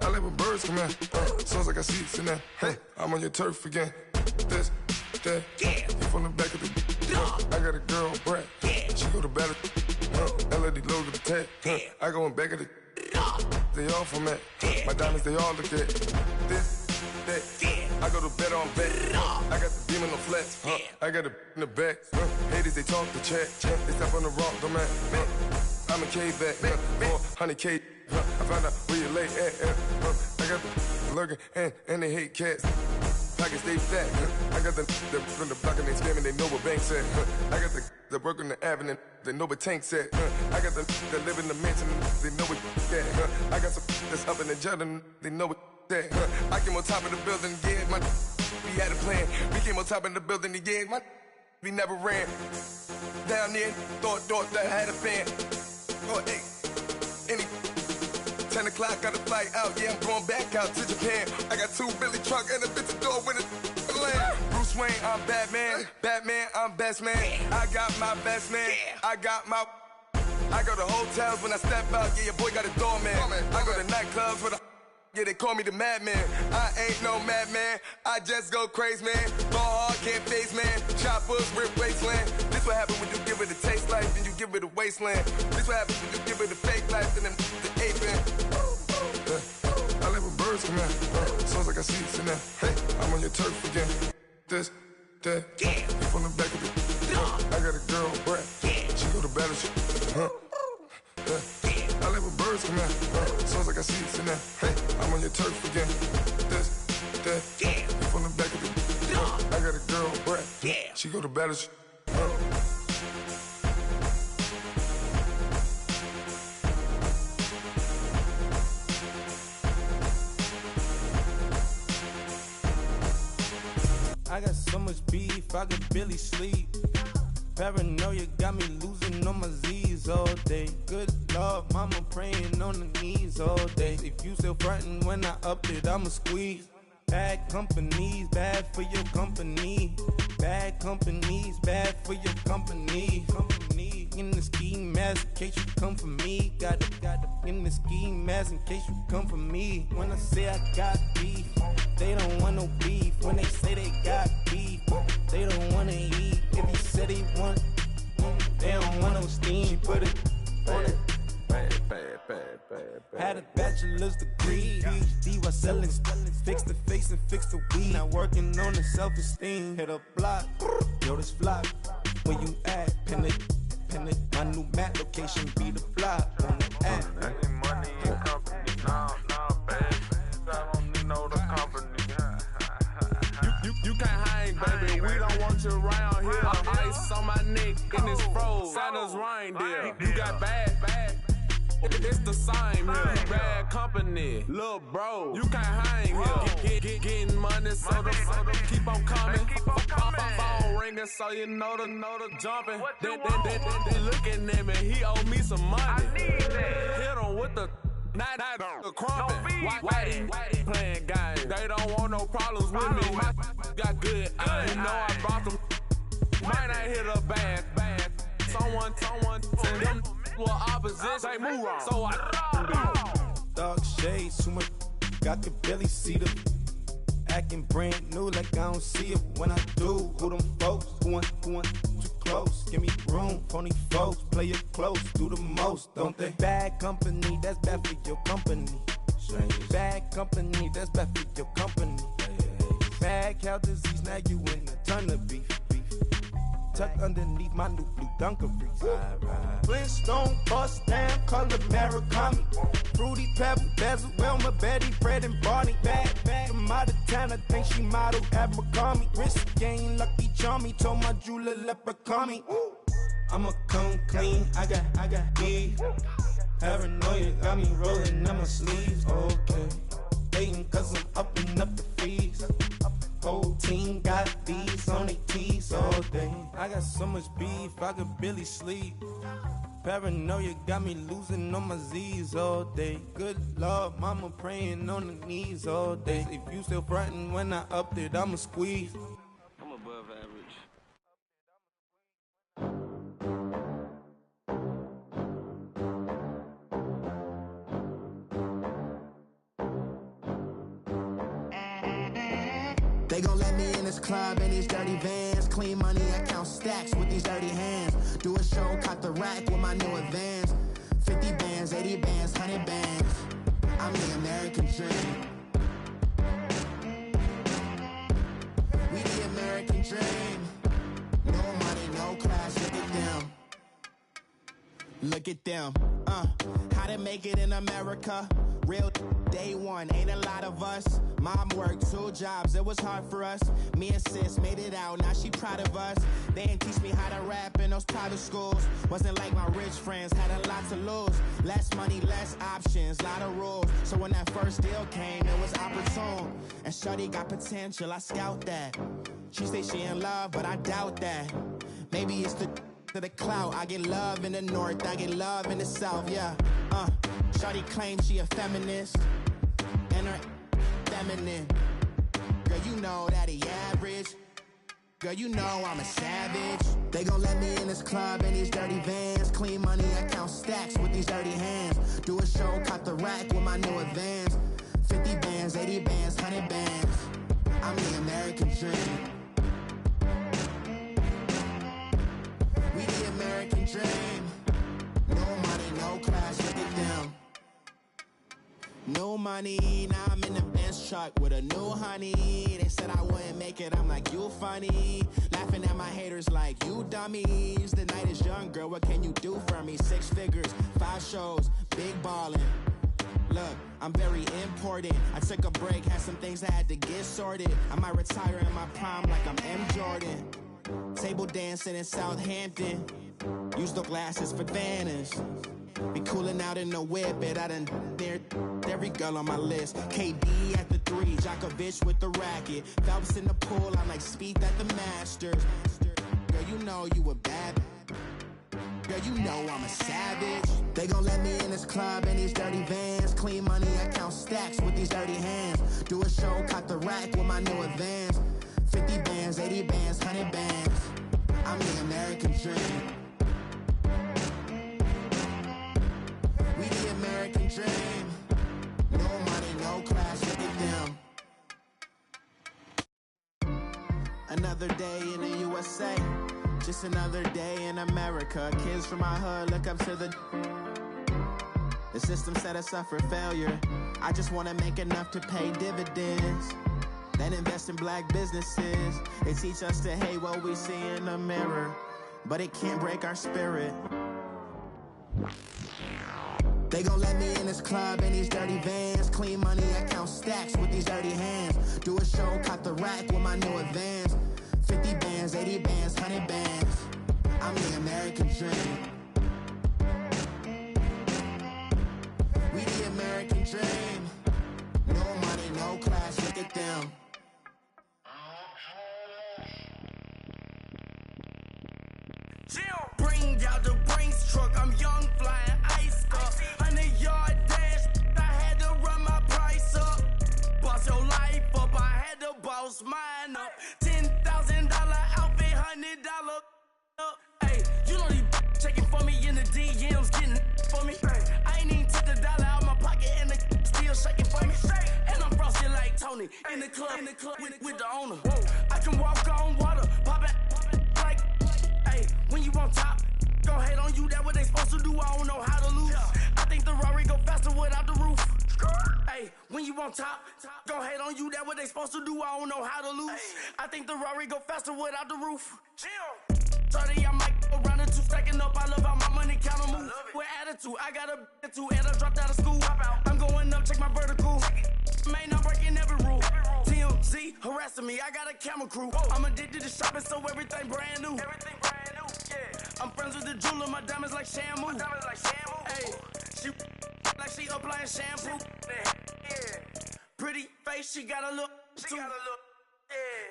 I like when birds come in. Sounds like I see seats in there. Hey, I'm on your turf again. This, that, yeah. You from the back of the. I got a girl, Brad. Yeah. She go to battle. LED logo the tag. I go in back of the. They all from that. My diamonds, they all look at. This, that. I go to bed on bed. I got the demon on flats. I got it in the back. Haters, they talk the chat. They step on the rock, the man. I'm a cave back. 400K. I found out where you lay at. I got the lurking and they hate cats. Pockets stay fat. I got the from the block and they scamming, they know what banks at. I got the work on the avenue, they know what tanks at. I got the live in the mansion, they know what that. I got some that's up in the Jordan, they know what that. I came on top of the building, yeah, my we had a plan. We came on top of the building, yeah, my we never ran. Down there, thought that had a fan. Oh, hey, any 10 o'clock, got a flight out, yeah, I'm going back out to Japan. I got 2 Billy truck and a bitch door with a land. Bruce Wayne, I'm Batman. Batman, I'm best man. I got my best man. I got my. I go to hotels when I step out, yeah, your boy got a doorman. I go to nightclubs with a. Yeah, they call me the madman. I ain't no madman. I just go crazy, man. Ball hard, can't face, man. Choppers, rip wasteland. This what happen when you give it a taste life and you give it a wasteland. This what happen when you give it a fake life and then the aping. I live with birds come in. Sounds like I see seats in there. Hey, I'm on your turf again. This, that, yeah. You from the back of the. I got a girl, Brad. Yeah. She go to battle. I live with birds come in. Sounds like I see seats in there. Hey, I'm on your turf again. This, that, yeah. You from the back of the. I got a girl, Brad. Yeah. She go to battle. I got so much beef, I could barely sleep. Paranoia got me losing on my Z's all day. Good Lord, mama praying on the knees all day. If you still frontin' when I up it, I'ma squeeze. Bad companies, bad for your company. Bad companies, bad for your company. Company in the ski mask in case you come for me. Got it in the ski mask in case you come for me. When I say I got beef, they don't want no beef. When they say they got beef, they don't wanna eat. If you said they want, they don't want no steam. She put it on it. Had a bachelor's degree, PhD while selling. Fix the face and fix the weed. Now working on the self-esteem. Hit a block, yo, this flop. Where you at? Pin it. My new map location be the flop on the app. Money and company, nah, baby. I don't know the company. You can't hang, baby. We don't want you around here. Ice on my neck in this froze. Santa's reindeer. You got bad. It's the same here. Bad company, little bro. You can't hang here. Getting money, so the keep on coming. Phone ringing, so you know the jumping. They looking at me. He owe me some money. Hit him with the. Not the crumpin'. Whitey playing games. They don't want no problems with me. My got good. You know I brought them. Might not hit a bad. Someone send them to opposition. They move wrong. So I Dark shades, too much. I could barely see them. Acting brand new like I don't see it when I do. Who them folks? Who want too close? Give me room, phony folks. Play it close, do the most, don't they? Bad company, that's bad for your company. Bad company, that's bad for your company. Bad cow disease, now you in a ton of beef. Tucked underneath my new blue Dunkaroos. Flintstone, bust down, color Murakami. Fruity Pebble, Basil, Wilma, Betty, Fred, and Barney. Bad from out of town, I think she modeled at McCarmy. Wrist game, Lucky Charmy, told my jeweler, leprechaun me. I'ma come clean, I got beef. Paranoia got me rolling on my sleeves, okay. Dating cause I'm upping up the fees. Whole team got these on their tees all day. I got so much beef, I could barely sleep. Paranoia got me losing on my Z's all day. Good Lord, mama praying on the knees all day. If you still frontin' when I upped it, I'ma squeeze. They gon' let me in this club in these dirty vans. Clean money, I count stacks with these dirty hands. Do a show, caught the rack with my new advance. 50 bands, 80 bands, 100 bands. I'm the American dream. We the American dream. No money, no class, look at them. Look at them, how to make it in America. Real day one, ain't a lot of us. Mom worked 2 jobs, it was hard for us. Me and sis made it out, now she proud of us. They didn't teach me how to rap in those private schools. Wasn't like my rich friends, had a lot to lose. Less money, less options, lot of rules. So when that first deal came, it was opportune. And shorty got potential, I scout that. She say she in love, but I doubt that. Maybe it's to the clout. I get love in the north, I get love in the south, yeah. Shawty claims she a feminist, and her feminine. Girl, you know that he average. Girl, you know I'm a savage. They gon' let me in this club in these dirty vans. Clean money, I count stacks with these dirty hands. Do a show, caught the rack with my new advance. 50 bands, 80 bands, 100 bands. I'm the American dream. We the American dream. No money, no class, look at them. No money, now I'm in the Benz truck with a new honey. They said I wouldn't make it, I'm like, you funny. Laughing at my haters like, you dummies. The night is young, girl, what can you do for me? 6 figures, 5 shows, big ballin'. Look, I'm very important. I took a break, had some things I had to get sorted. I might retire in my prime like I'm M. Jordan. Table dancing in Southampton. Use the glasses for Vannas. Be cooling out in the whip, but I done there every girl on my list. KD at the 3, Djokovic with the racket. Phelps in the pool, I'm like Speed at the Masters. Girl, you know you a bad. Girl, you know I'm a savage. They gon' let me in this club in these dirty vans. Clean money, I count stacks with these dirty hands. Do a show, caught the rack with my new advance. 50 bands, 80 bands, 100 bands. I'm the American dream. We the American dream. No money, no class, look at them. Another day in the USA. Just another day in America. Kids from my hood look up to the system set us up for failure. I just wanna make enough to pay dividends. Then invest in black businesses. They teach us to hate what we see in the mirror, but it can't break our spirit. They gon' let me in this club in these dirty vans. Clean money, I count stacks with these dirty hands. Do a show, caught the rack with my new advance. 50 bands, 80 bands, 100 bands. I'm the American dream. We the American dream. No money, no class, look at them. Bring out the Brinks truck, I'm young, flying ice up. 100-yard dash, I had to run my price up. Boss your life up, I had to boss mine up. $10,000 outfit, $100 up. Hey, you know these checking for me in the DMs, getting for me. I ain't even took the dollar out my pocket and the still shaking for me. And I'm frosted like Tony in the club with the owner. I can walk on water, pop it like, hey, when you on top, gon' hate on you, that what they supposed to do, I don't know how to lose. I think the Rari go faster without the roof. Hey, when you on top, gon' hate on you, that what they supposed to do, I don't know how to lose. I think the Rari go faster without the roof. 30, I might go round the 2, stacking up, I love how my money count on move. With attitude, I got a attitude, and I dropped out of school. I'm going up, check my vertical. Man, I'm breaking every rule. TMZ harassing me, I got a camera crew. I'm addicted to shopping, so everything brand new. I'm friends with the jeweler, my diamonds like shampoo. Hey, she like she applying shampoo. Pretty face, she got a look.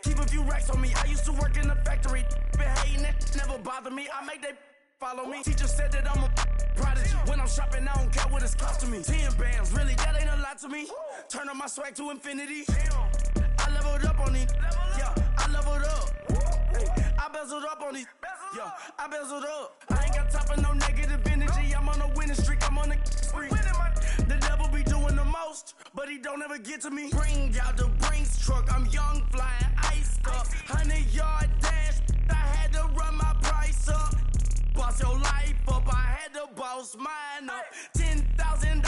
Keep a few racks on me. I used to work in the factory. Been hating it, never bother me. I make they follow me. Teacher said that I'm a prodigy. When I'm shopping, I don't care what it's costing me. 10 bands, really, that ain't a lot to me. Turn up my swag to infinity. I leveled up on these. Yeah, I leveled up. Hey, I bezeled up on these. Yeah, I bezeled up. I ain't got time for no negative energy. I'm on a winning streak. I'm on a spree. The devil be doing the most, but he don't ever get to me. Bring out the Brinks truck. I'm young, flying iced up. 100-yard dash, I had to run my price up. Boss your life up, I had to boss mine up. $10,000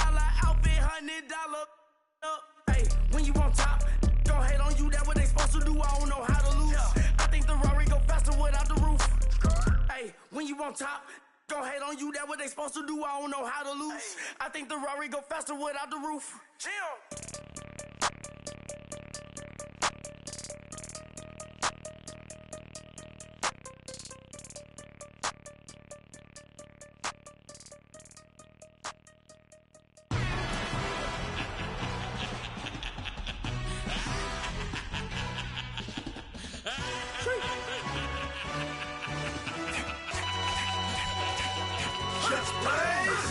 outfit, $100 up. Hey, when you on top, don't hate on you, that what they supposed to do. I don't know how to lose. I think the Rari go faster without the roof. Hey, when you on top, don't hate on you, that what they supposed to do. I don't know how to lose. I think the Rari go faster without the roof.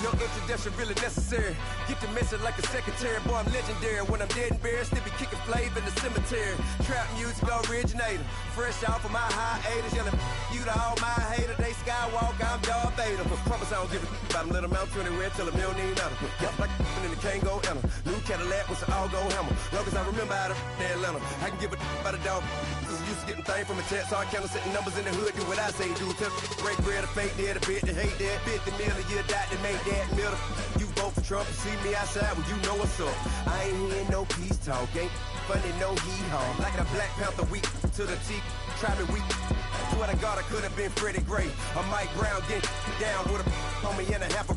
No introduction really necessary. Get the message like a secretary. Boy, I'm legendary. When I'm dead and buried, still be kicking flavor in the cemetery. Trap music originator. Fresh off of my hiatus. Yelling you to all my haters. They skywalk, I'm Darth Vader. Promise I don't give a about them. Let them out to anywhere till a million need matter. Got like in the Kango Anna. New Cadillac with an all-go hammer. Long as I remember out of Atlanta. I can give a about a dog. Cause I'm used to getting things from a text. So I count setting numbers in the hood. Do what I say do. Tell break bread, a fake dead, a bit to hate that. 50 million, you die to make that middle. You vote for Trump, you see me outside, well, you know what's up. I ain't hearing no peace talk, ain't funny, no heat haul. Like a Black Panther weak to the teeth, try me weak. Swear to God, I could have been Freddie Gray. Or Mike Brown getting down with a on me and a half a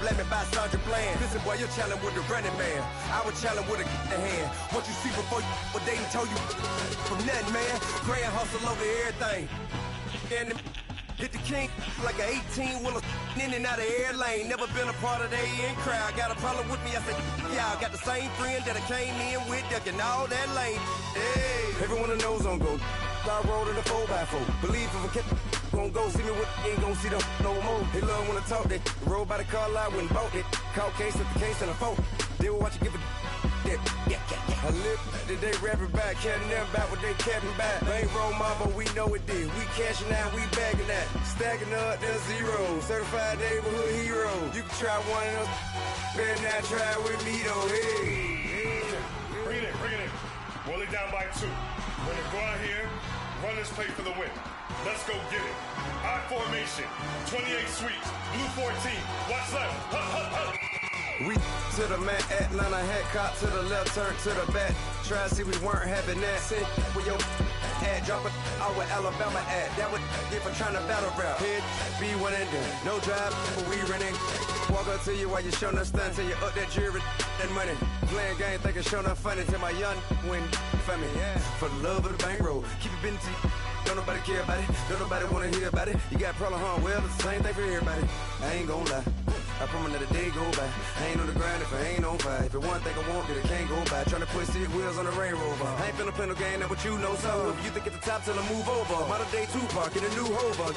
blame me by Sandra Bland. Listen, boy, you're challenging with the running man. I was challenging with a hand. What you see before you, what they done told you from nothing, man. Grand hustle over everything. And hit the king like an 18-wheeler in and out of air lane. Never been a part of the in crowd. Got a problem with me, I said, yeah, I got the same friend that I came in with, ducking all that lane. Hey, everyone knows on go. I rolled in the 4x4. Believe if a kid gon' go see me with ain't gon' see them no more. They love when I talk that. Roll by the car lot when bought it. Call case at the case and a phone. They will watch you give a yeah. I live today rapping back, catching them back what they capping back. Ain't roll mom, but we know it did. We cashing out, we bagging that. Stacking up the zero. Certified neighborhood hero. You can try one of those. Better not try with me though. Hey. Bring it in. Roll it down by 2. We're gonna go out here, run this play for the win. Let's go get it. I formation, 28 sweeps, blue 14. Watch left. Hup. We to the man, Atlanta hat cop to the left, turn to the back. Try to see we weren't having that. Sit with your ad, drop it out with Alabama at. That would get for trying to battle rap. Head, be one and done. No drive, but we running. Walk up to you while you showing us stunts. Till you up that jewelry and money. Playing game, thinking showing up funny. Till my young win for me. Yeah. For the love of the bankroll. Keep it busy. Don't nobody care about it. Don't nobody wanna hear about it. You got problem, huh? Well, it's the same thing for everybody. I ain't gon' lie. I promise that a day go by. I ain't on the grind if I ain't on fire. If it one thing I want, then it can't go by. Tryna put 6 wheels on the Range Rover. I ain't finna play no game, that what you know. So if you think at the top till I move over. Model day Tupac in a new Hova.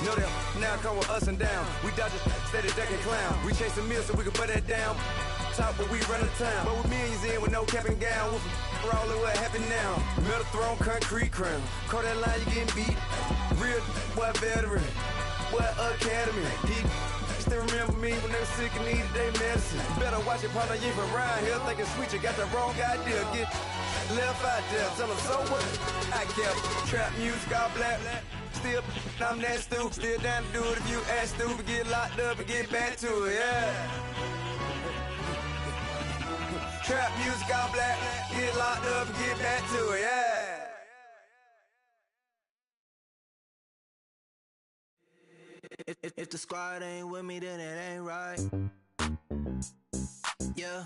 Know that now come with us and down. We dodge it, steady ducking clown. We chasing meals so we can put that down. Top, but we run the town. But with millions in with no cap and gown. We're all in what happened now. Metal throne, concrete crown. Call that line, you getting beat. Real, what veteran. What academy. Still remember me when they were sick and needed their medicine. Better watch it, partner, you from around here thinking sweet, you got the wrong idea. Get left out there, tell them so what? I kept trap music all black. Still, I'm that stupid. Still down to do it if you ask stupid. Get locked up and get back to it, yeah. Trap music all black. Get locked up and get back to it, yeah. If the squad ain't with me, then it ain't right. Yeah.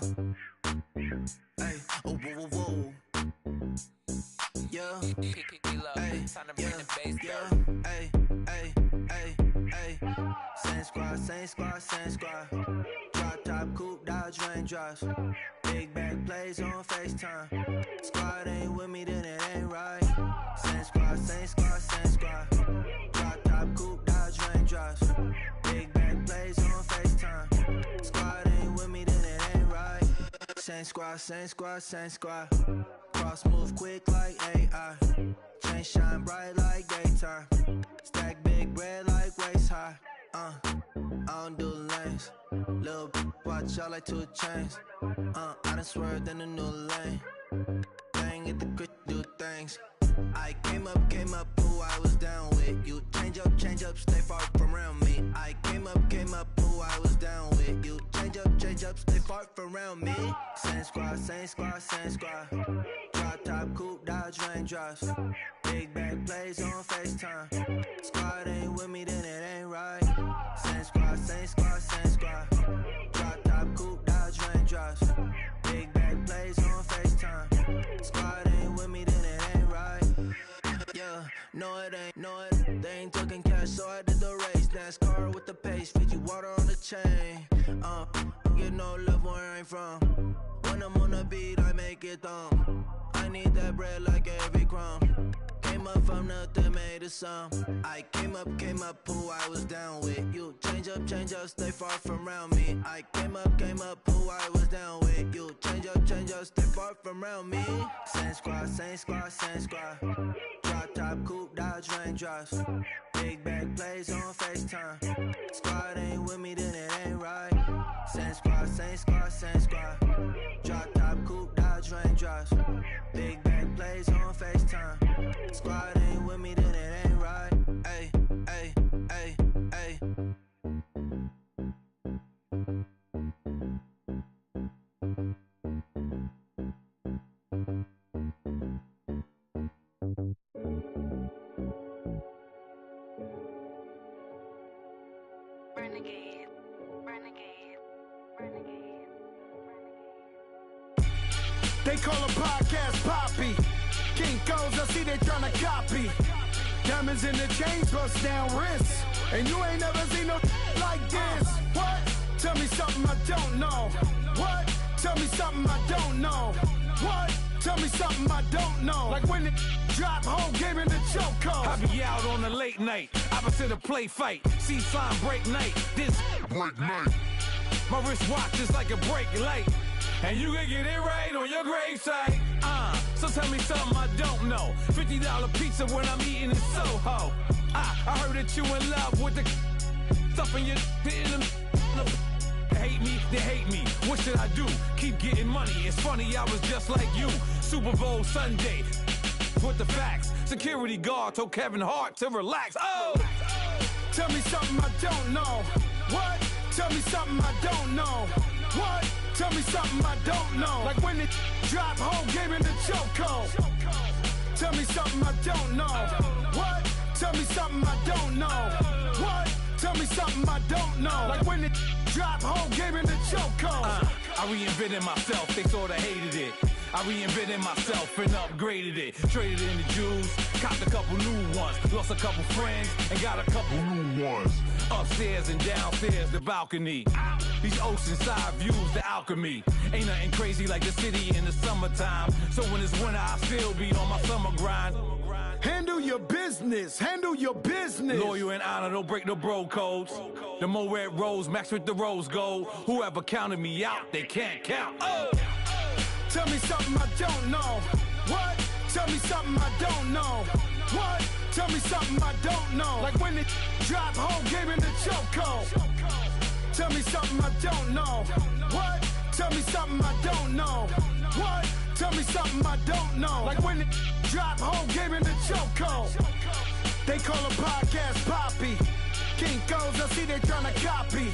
Hey. Oh, whoa, whoa, whoa. Yeah. Hey. Yeah. Hey. Hey. Hey. Hey. Same squad. Drop top, coupe, Dodge raindrops. Big back plays on FaceTime. Squad ain't with me, then it ain't right. Same squad. Drop top, coupe, Dodge raindrops. Big back plays on FaceTime. Squad ain't with me, then it ain't right. Same squad. Cross move quick like AI. Chain shine bright like daytime. Stack big bread like waist high. I don't do lanes. Lil' watch out like 2 chains. I done swerved in a new lane. Bang at the grit, do things. I came up, who I was down with. You change up, stay far from around me. I came up, who I was down with. You change up, stay far from around me. Same squad. Drop top, coupe, Dodge raindrops. Big back plays on FaceTime. Squad ain't with me, then it ain't right. Same squad. Drop top, coupe, Dodge raindrops. Big back plays on FaceTime. Squad ain't with me, then it ain't right. Yeah, no it ain't. They ain't talking cash, so I did the race. NASCAR with the pace, Fiji water on the chain. Get no love where I'm from. When I'm on the beat, I make it thumb. I need that bread like every crumb. Came up from nothing, made a sum. I came up, who I was down with. You change up, stay far from around me. I came up, who I was down with. You change up, stay far from around me. Same squad. Drop top, coupe, Dodge raindrops. Big back plays on FaceTime. Squad ain't with me, then it ain't right. Same squad. Drop top, coupe, Dodge raindrops. Big back plays on FaceTime. Squad ain't with me, then it ain't right. Ay. They call a podcast Poppy. Kinkos, I see they tryna copy. Diamonds in the chains, bust down wrists. And you ain't never seen no like this. What? Tell me something I don't know. What? Tell me something I don't know. What? Tell me something I don't know. Like when it drop, whole game in the chokehold. I be out on a late night, opposite a play fight. See sign break night, this break night. My wristwatch is like a brake light. And you can get it right on your gravesite. So tell me something I don't know. $50 pizza when I'm eating in Soho. I heard that you in love with the stuff in your hate me, they hate me. What should I do? Keep getting money. It's funny, I was just like you. Super Bowl Sunday. With the facts. Security guard told Kevin Hart to relax. Oh! Tell me something I don't know. What? Tell me something I don't know. What? Tell me something I don't know. Like when it drop, whole game in the chokehold. Tell me something I don't know. What? Tell me something I don't know. What? Tell me something I don't know. Like when it drop, whole game in the chokehold. I reinvented myself, they sorta hated it. I reinvented myself and upgraded it. Traded in the Jews, copped a couple new ones. Lost a couple friends and got a couple new ones. Upstairs and downstairs, the balcony. These oceanside views, the alchemy. Ain't nothing crazy like the city in the summertime. So when it's winter, I still be on my summer grind. Handle your business, handle your business. Loyal and honor, don't break the bro codes. The more red rose, max with the rose gold. Whoever counted me out, they can't count. Oh! Tell me something I don't know. What? Tell me something I don't know. What? Tell me something I don't know. Like when it drop, whole game in the chokehold. Tell me something I don't know. What? Tell me something I don't know. What? Tell me something I don't know. Like when it drop, whole game in the chokehold. They call a podcast Poppy. Kinkos, I see they tryna copy.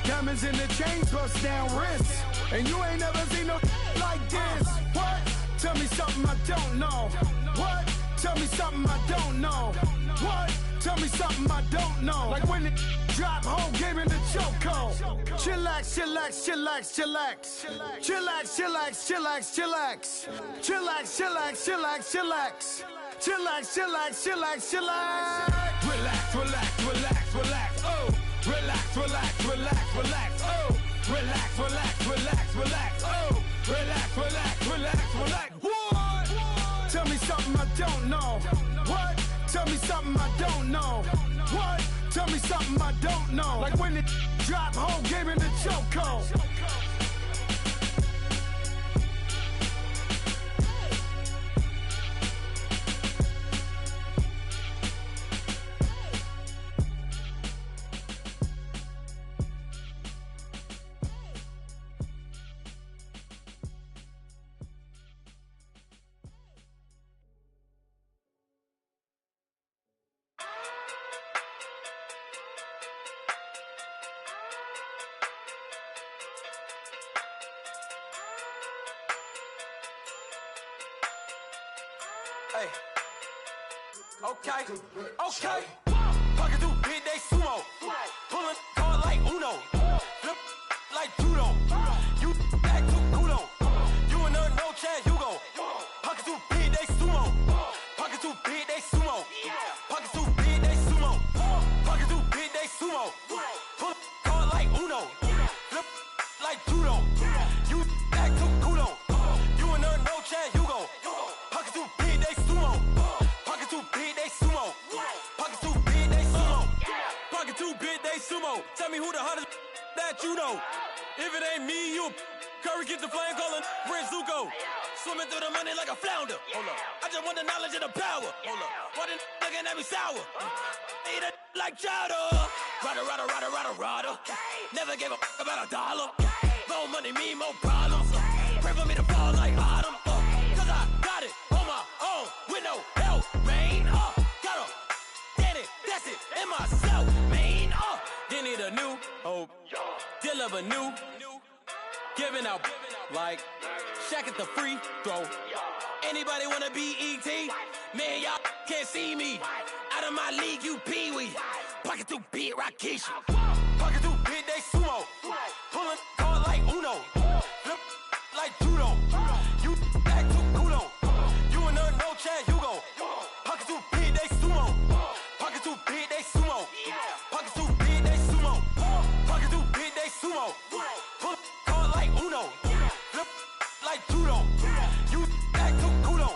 Diamonds in the chains, bust down wrists. And you ain't never seen no like this. What? Tell me something I don't know. What? Tell me something I don't know. What? Tell me something I don't know. Like when it drop, whole game in the chokehold. Chillax, chillax, chillax, chillax. Chillax, chillax, chillax, chillax. Chillax, chillax, chillax, chillax. Chillax, chillax, chillax, chillax. Relax, relax, relax, relax. Oh! Relax, relax, relax, relax. Oh! Relax, relax, relax, relax. Oh! Relax, relax, relax, relax. What? Tell me something I don't know. What? Tell me something I don't know. What? Tell me something I don't know. Like when it drop, whole game in the chokehold. Hey. Okay. Pocket through big day sumo. Pulling card like Uno. Flip like judo. You act too kudo. You and her no chance, you go. Pocket through big day sumo. Pocket through big day sumo. Pocket through big day sumo. Pocket through big day sumo. Pull card like Uno. Flip like judo. You act too kudo. You and her no chance, you go. Pocket through big day sumo. Pocket too big, they sumo. Pocket too big, they sumo. Pocket too big, they sumo. Tell me who the hottest that you know. If it ain't me, you Curry get the flame calling Prince Zuko. Swimming through the money like a flounder. Hold up. I just want the knowledge and the power. Hold up. Why the looking at me sour? Eat it like chowder. Rada. Never gave a about $1. More money, me, more problems. Pray for me to fall like autumn. Cause I got it on my own with no help, man. Gotta get it, that's it, and myself, man. Didn't need a new hope, deal of a new, giving out like Shaq at the free throw. Anybody wanna be ET? Man, y'all can't see me. Out of my league, you pee-wee. Pocket too big, Rakishi. Pocket too big, they sumo. Pulling card like Uno. Flip like judo. You act too kudo. You and her no chance, you go. Pocket too big, they sumo. Pocket too big, they sumo. Pocket too big, they sumo. Pocket too big, they sumo. Pull card like Uno. Flip like judo. You act too kudo.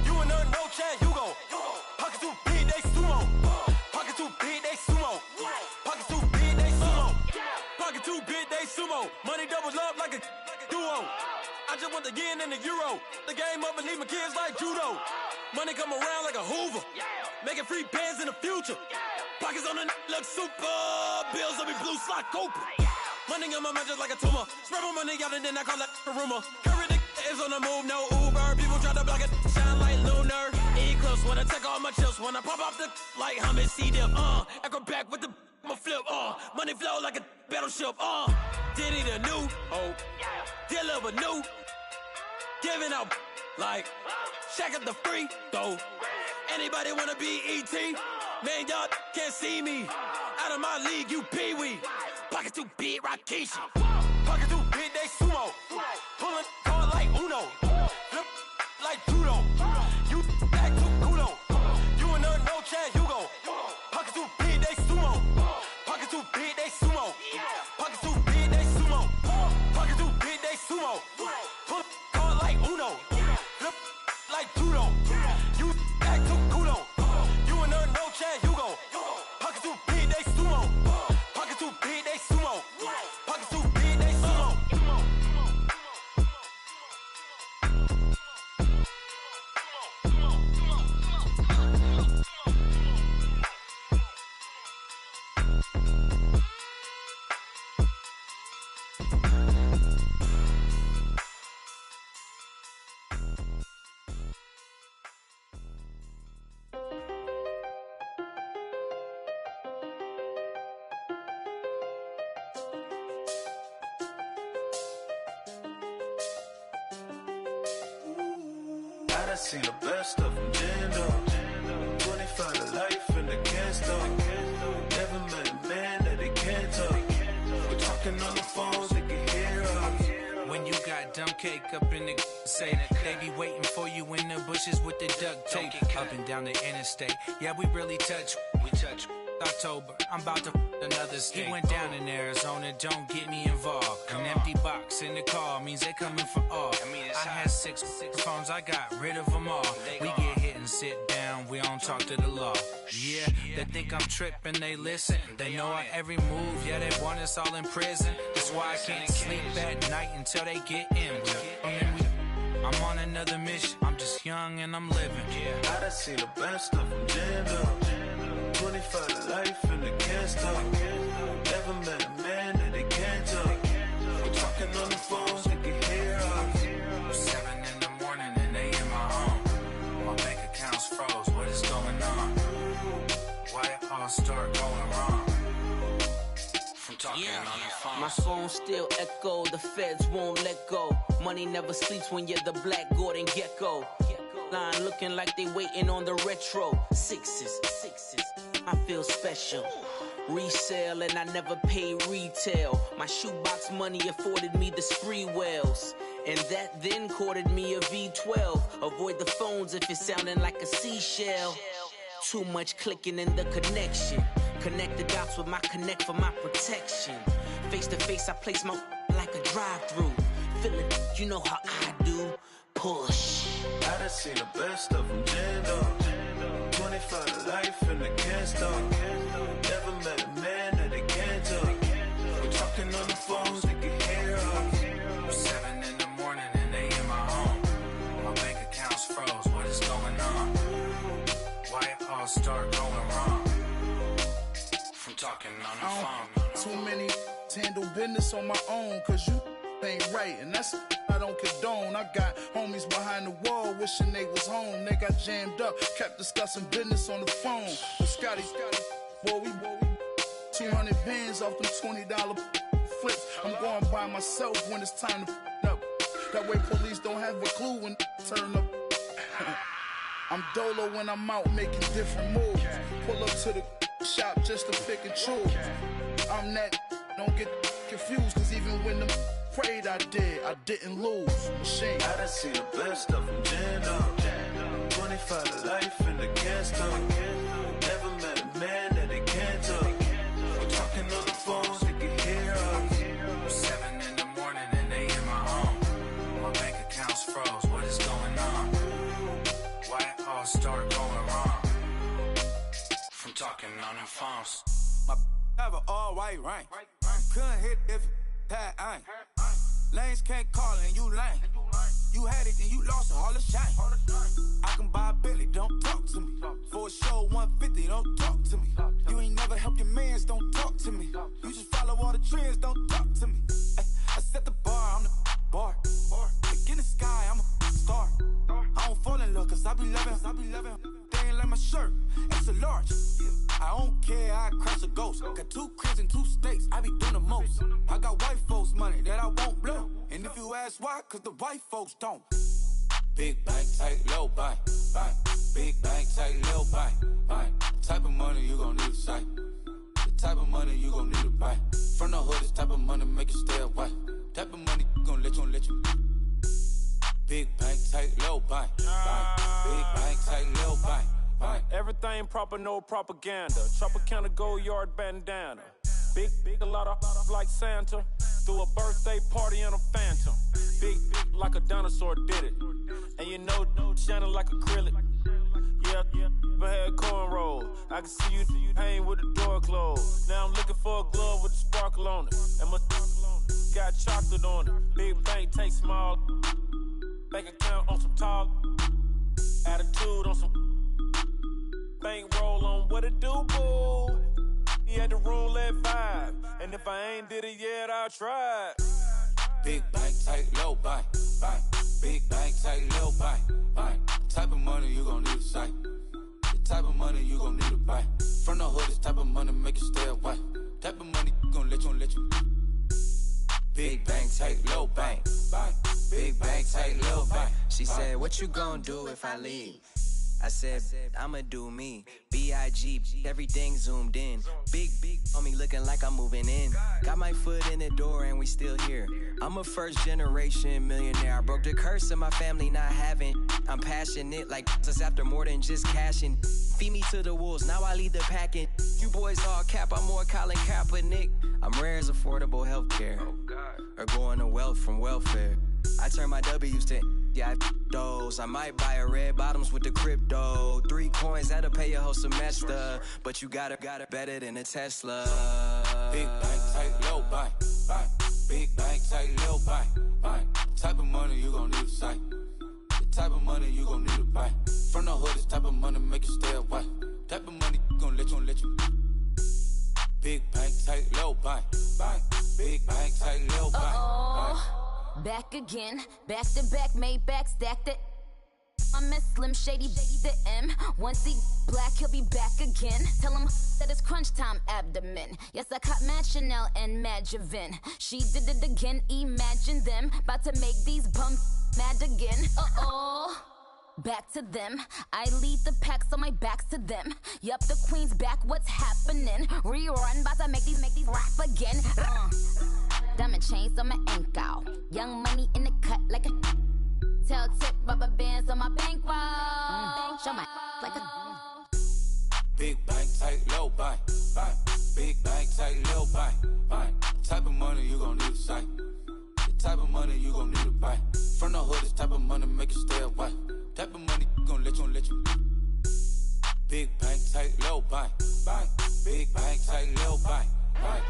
You and her no chance, you go. Pocket too big, they sumo. Pocket too big, they sumo. Pocket too big, they sumo. Pocket too big, they sumo. Money doubles up like a duo. I just want the yen and the euro. The game up and leave my kids like judo. Money come around like a Hoover. Making free bands in the future. Pockets on the look super. Bills will be blue slot Cooper. Money on my mind just like a tumor. Spread my money out and then I call that a rumor. Curry the is on the move, no Uber. People try to block it, shine like lunar. Eclipse when I take all my chips. When I pop off the like hummus C-dip. Acrobat with the flip. Money flow like a battleship. Diddy the new hope. Deliver new. Giving out like Shaq at the free throw. Anybody wanna be ET? Man, y'all can't see me. Out of my league, you pee-wee. Pocket too big, Rakishi. Pocket too big, they sumo. Pulling card like Uno. Flip like judo. You act too kudo. You and her no chance, you go. Pocket too big, they sumo. Pocket too big, they sumo. Pocket too big, they sumo. Pocket too big, they sumo. Pull card like Uno. Flip like judo. You act too kudo. You and her no chance, you go. Pocket too big, they sumo. Pocket too big, they sumo. Pocket too big, they sumo. I done seen the best of them jammed up. 25 to life and they can't stop. Never met a man that they can't talk. We're talking on the phones, they can hear us. When you got dumb cake up in the say that they be waiting for you in the bushes with the duct tape up and down the interstate. Yeah, we really touch. We touch. October, I'm about to another state. He went down in Arizona, don't get me involved. An empty box in the car means they coming for all. I had six phones, I got rid of them all. We get hit and sit down, we don't talk to the law. Yeah, they think I'm tripping, they listen. They know our every move, yeah, they want us all in prison. That's why I can't sleep at night until they get in. I'm on another mission, I'm just young and I'm living. I done seen the best of them jammed up. 25 to life and they can't stop. Never met a man that they can't talk. We're talking on the phones, they can hear us. 7 in the morning and they in my home. My bank account's froze, what is going on? Why it all start going wrong? From talking on the phone. My phone still echo, the feds won't let go. Money never sleeps when you're the black Gordon Gecko. line looking like they waiting on the retro. Sixes, I feel special. Resale and I never paid retail. My shoebox money afforded me the spree wells. And that then courted me a V12. Avoid the phones if it's sounding like a seashell. Too much clicking in the connection. Connect the dots with my connect for my protection. Face to face, I place my like a drive-through. Feel it, you know how I do. Push. I done seen the best of them jammed up. 25 to life and they can't stop. Never met a man that they can't talk. We're talking on the phones, they can hear us. 7 in the morning and they in my home. My bank account's froze, what is going on? Why it all start going wrong? From talking on the phone. Too many handle business on my own, cause you ain't right, and that's I don't condone. I got homies behind the wall wishing they was home. They got jammed up, kept discussing business on the phone. But Scotty, boy, we 200 bands off them $20 flips. I'm going by myself when it's time to up. That way police don't have a clue when turn up. I'm dolo when I'm out making different moves. Pull up to the shop just to pick and choose. I'm that, don't get confused, cause even when them prayed I didn't lose. Machine. I done seen the best of them jammed up. 25 to life and they can't stop. Never met a man that they can't talk. We're talking on the phones, they can hear us. 7 in the morning and they in my home. My bank account's froze, what is going on? Why it all start going wrong? From talking on the phones. My have an all white rank. Couldn't hit if that ain't. Lanes can't call and you lame. You had it and you lost all the shine. I can buy a Billy, don't talk to me. For a show 150, don't talk to me. You ain't never helped your mans, don't talk to me. You just follow all the trends, don't talk to me. I set the bar, I'm the bar. Look in the sky, I'm a star. I don't fall in love cause I be loving. They ain't like my shirt, it's a large. I don't care, I crash a ghost. Got 2 cribs and 2 states, I be doing the most. I got white folks money that I won't blow. And if you ask why, cause the white folks don't. Big bank, tight, low bank. Big bank, tight, low bank. Type of money you gon' need to sight. The type of money you gon' need to buy. From the hood, this type of money make you stay away. Type of money gon' let you. Big bank, tight, low bank. Big bank, tight, low bank. Everything proper, no propaganda. Tropicana gold yard bandana. Big, a lot of like Santa. Threw a birthday party in a phantom. Big like a dinosaur did it. And you know, shining like acrylic. Yeah, but had cornrow. I can see you hang with the door closed. Now I'm looking for a glove with a sparkle on it. And my got chocolate on it. Big bank, take small. Bank account on some talk. Attitude on some. Bankroll on what it do, boo. He had the roulette vibe. And if I ain't did it yet, I'll try. Big bank, tight, low bank. Big bank, tight, low bank. Type of money you gon' need to sight. The type of money you gon' need to buy. From the hood, this type of money make you stay away. Type of money gon' let you. Big bank, tight, low bank. Big bank, tight, low bank. She said, what you gon' do if I leave? I said, I'ma do me. B.I.G. Everything zoomed in. Big on me looking like I'm moving in. Got my foot in the door and we still here. I'm a first generation millionaire. I broke the curse of my family not having. I'm passionate like us after more than just cashing. Feed me to the wolves, now I lead the packing. You boys all cap, I'm more Colin Kaepernick. I'm rare as affordable healthcare. Or going to wealth from welfare. I turn my W's to those. I might buy a red bottoms with the crypto. 3 coins, that'll pay your whole semester. But you got it better than a Tesla. Big bank, tight, low bank. Big bank, tight, low bank. Type of money you gon' need to sight. The type of money you gon' need to buy. From the hood, this type of money make you stay away. Type of money gon' let you. Big bank, tight, low bank. Big bank, tight, low bank. Back again, back to back, made back, stacked it. I'm a Slim Shady, the M. Once he black, he'll be back again. Tell him that it's crunch time abdomen. Yes, I caught Mad Chanel and Mad Javin. She did it again, imagine them. About to make these bums mad again. Back to them. I lead the pack, so my back's to them. Yup, the queen's back, what's happening? Rerun, bout to make these rap again. Diamond chains on my ankle. Young money in the cut like a tail tip, rubber bands on my bankroll. Show my like a big bank, tight, low bank, bank. Big bank, tight, low bank, bank. Type of money you gon' need to sight. The type of money you gon' need to buy. From the hood, this type of money make you stay away. Type of money gon' let you. Big bank, tight, low bank, bank. Big bank, tight, low bank, bank.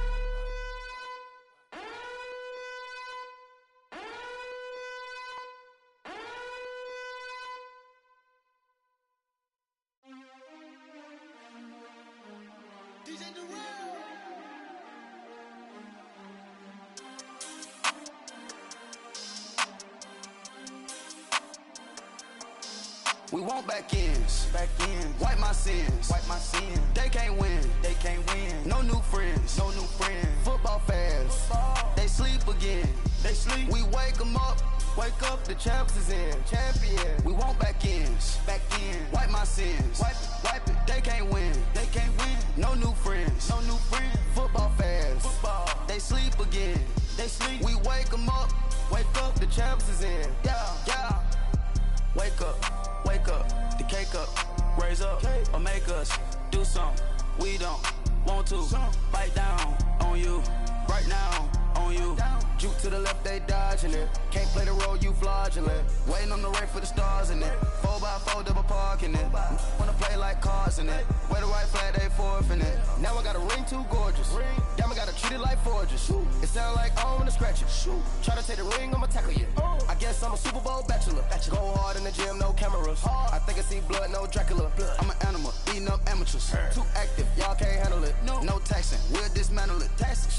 We want back ends, wipe my sins, They can't win, No new friends, Football fans, they sleep again, We wake them up, the champs is in, champion. We want back ends, wipe my sins, wipe it. They can't win, No new friends, Football fans, they sleep again, We wake them up, the champs is in, yeah. Wake up, the cake up, raise up, or make us do something we don't want to. Bite down on you, right now on you. Juke to the left, they dodging it. Can't play the role, you fraudulent. Waiting on the race for the stars in it. 4x4 double parking it. Wanna play like cars in it. Wear the right flag, they forfeiting it. Now I got a ring too gorgeous. Damn, I gotta treat it like forges. It sound like I wanna scratch it. Try to take the ring, I'ma tackle you. I guess I'm a Super Bowl bachelor. Go hard in the gym, no cameras. I think I see blood, no Dracula. I'm an animal, eating up amateurs. Too active, y'all can't handle it. No taxing, we'll dismantle it.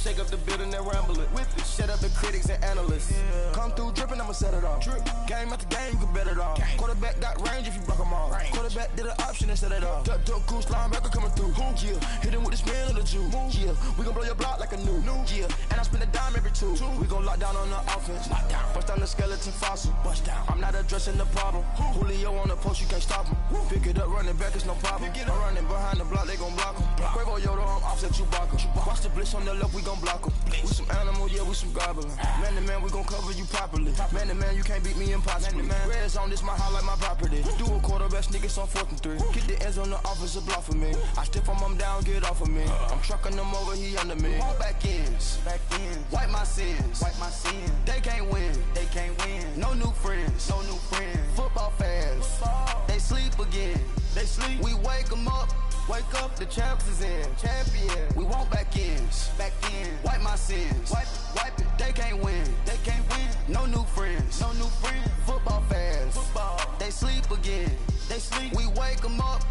Shake up the building and ramble it. Shut up the critics and analysts. Come through dripping, I'ma set it off. Game after game, you can bet it off. Quarterback got range if you block them all. Quarterback did an option and set it off. Duck goose linebacker coming through. Yeah, hit him with this man or the Jew. Yeah, we gon' blow your block like a new. Yeah, and I spend a dime every two. We gon' lock down on the offense. Bust down the skeleton fossil. I'm not addressing the problem. Julio on the post, you can't stop him. Pick it up, running back, it's no problem. I'm running behind the block, they gon' block him. Quavo Yoda, I'm offset Chewbacca. Watch the blitz on the left, we gon' block him. We some animal, yeah, we some goblin. Man to man, we gon' cover you properly. Man to man, you can't beat me impossibly. Red zone, this my highlight, my property. Do a quarterback, niggas on 4th and 3. Get the ends on the offensive block for me. I stiff him, I'm down, get off of me. I'm trucking them over, he under me. Want back ends, wipe my sins, They can't win, No new friends, Football fans, they sleep again, We wake them up, the champs is in, champion. We want back ends, wipe my sins, wipe it. They can't win, No new friends, Football fans, they sleep again, We wake them up,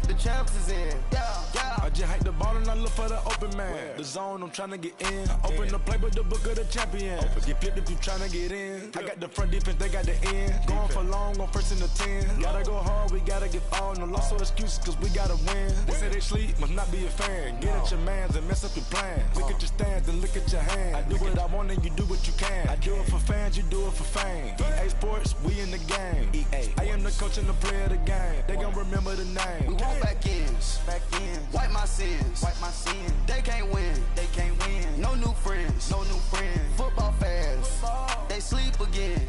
the champs is in, yeah. I just hike the ball and I look for the open man. The zone, I'm tryna get in. Open the play with the book of the champion. Get flipped if you tryna get in. I got the front defense, they got the end. Going for long, on 1st and the 10. Gotta go hard, we gotta get all. No loss or excuses, cause we gotta win. They say they sleep, must not be a fan. Get at your mans and mess up your plans. Look at your stands and look at your hands. I do what I want and you do what you can. I do it for fans, you do it for fame. EA Sports, we in the game. I am the coach and the player of the game. They gon' remember the name. We want back ends, wipe my sins, They can't win, No new friends, Football fans, they sleep again,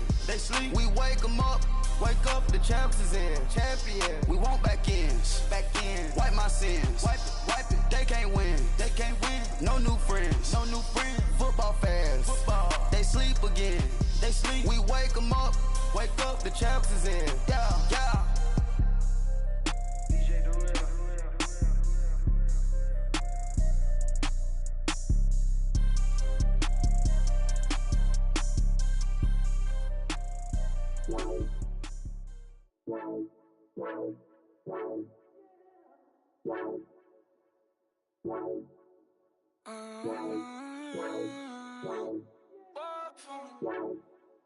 We wake them up, the champs is in, champion. We want back ends, wipe my sins, wipe it. They can't win, No new friends, Football fans, they sleep again, We wake them up, the champs is in, yeah.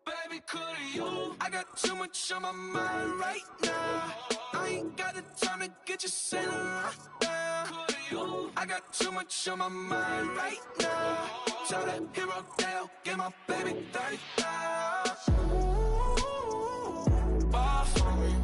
Baby, could you? I got too much on my mind right now. I ain't got the time to get you sitting right now. Could you? I got too much on my mind right now. Tell that hero Dale, get my baby 35. Ball for me.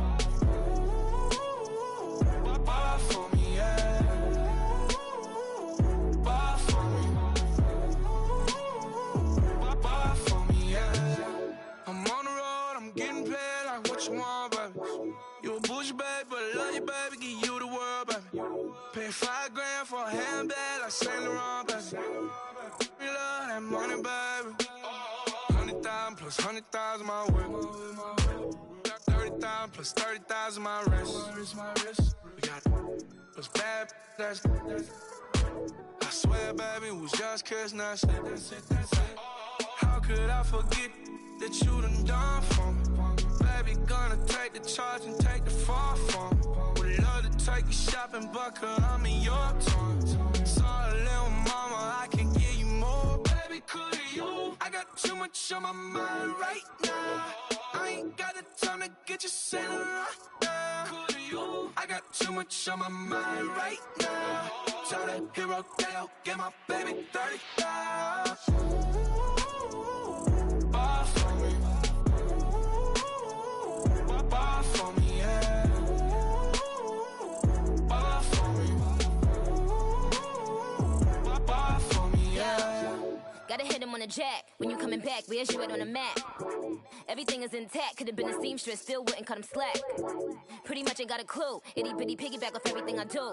$5 grand for a handbag like Saint Laurent, baby. We love that money, baby. 100,000 plus 100,000 my whip. Got 30,000 plus 30,000 my wrist. We got those bad, that's I swear, baby, it was just kissing, that's it. How could I forget that you done for me? Baby, gonna take the charge and take the fall from me. Would love to take you shopping, but cause I'm in your town. Sorry, little mama, I can give you more. Baby, could you? I got too much on my mind right now. I ain't got the time to get you sitting right now. Could you? I got too much on my mind right now. Tell that hero Dale, get my baby 30,000. Bar for me. Bar for me, yeah. Bar for me. Bar for me, yeah. Gotta hit him on the jack. When you coming back, where's you at on the map? Everything is intact. Could've been a seamstress, still wouldn't cut him slack. Pretty much ain't got a clue. Itty bitty piggyback off everything I do.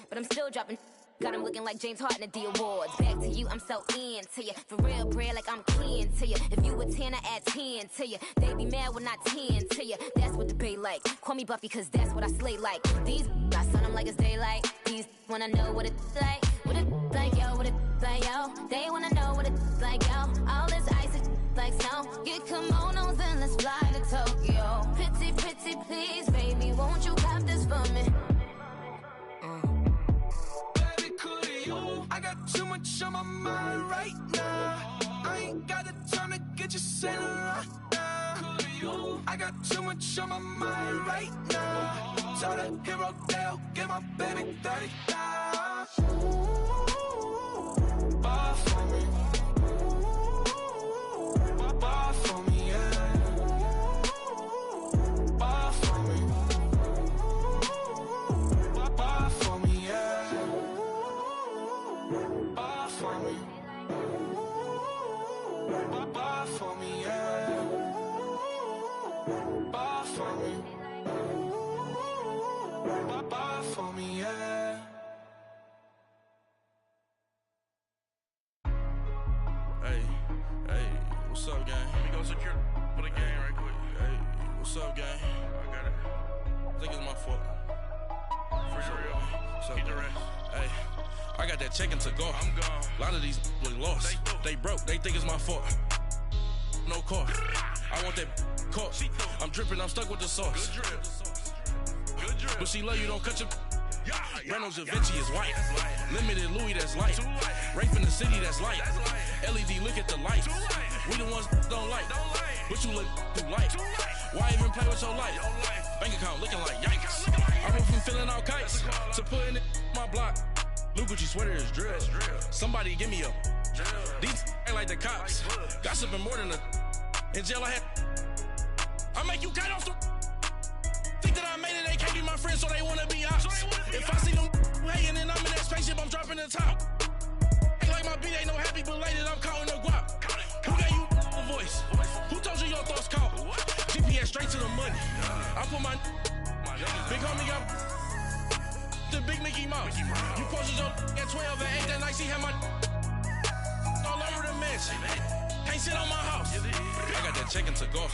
But I'm still dropping. Got him looking like James Harden at the awards. Back to you, I'm so into you. For real, bread, like I'm keen to you. If you were 10, I add 10 to you. They be mad when I 10 to you. That's what the bay like. Call me Buffy, cause that's what I slay like. These, I son them like it's daylight. These wanna know what it's like. What it like, yo, what it like, yo. They wanna know what it's like, yo. All this ice is like snow. Get kimonos and let's fly to Tokyo. Pretty, pretty, please, baby, won't you pop this for me? I got too much on my mind right now. I ain't got the time to get you sitting right now. I got too much on my mind right now. Tell the hero Dale, get my baby 30,000. Bar for me. Bar for me, yeah. Bar for me. Bar for me, yeah. Bar for me. Bar for me, yeah. Bar for me. Bar for me, yeah. Hey, what's up, gang? Let me go secure for the game right quick. Hey, what's up, gang? I got it. I think it's my fault. For real. Keep the rest. Hey, I got that chicken to go. I'm gone. A lot of these was lost. They broke. They think it's my fault. No car. I want that caught. I'm dripping. I'm stuck with the sauce. Good drip. Good drip. But she love you. Don't cut your. Reynolds Da Vinci is white. Limited Louis, that's light. Rape in the city, that's light. LED, look at the light. We the ones don't like. But you look too light. Why even play with your life? Bank account looking like yikes. I went from filling out kites to putting it in my block. Blue Gucci sweater is drill. Somebody give me a. These ain't like the cops. Gossiping more than a. In jail I had. I make you cut off the. Think that I made it, they can't be my friends, so they wanna be ops. If I see them hating and I'm in that spaceship, I'm dropping the top. Ain't like my beat, ain't no happy belated, I'm counting the guap. Who gave you a voice? Who told you your thoughts count? GPS straight to the money. I put my big homie got the big Mickey Mouse. You posted your at 12 and 8 that night, she had my all over the mansion. Can't sit on my house. I got that chicken to go.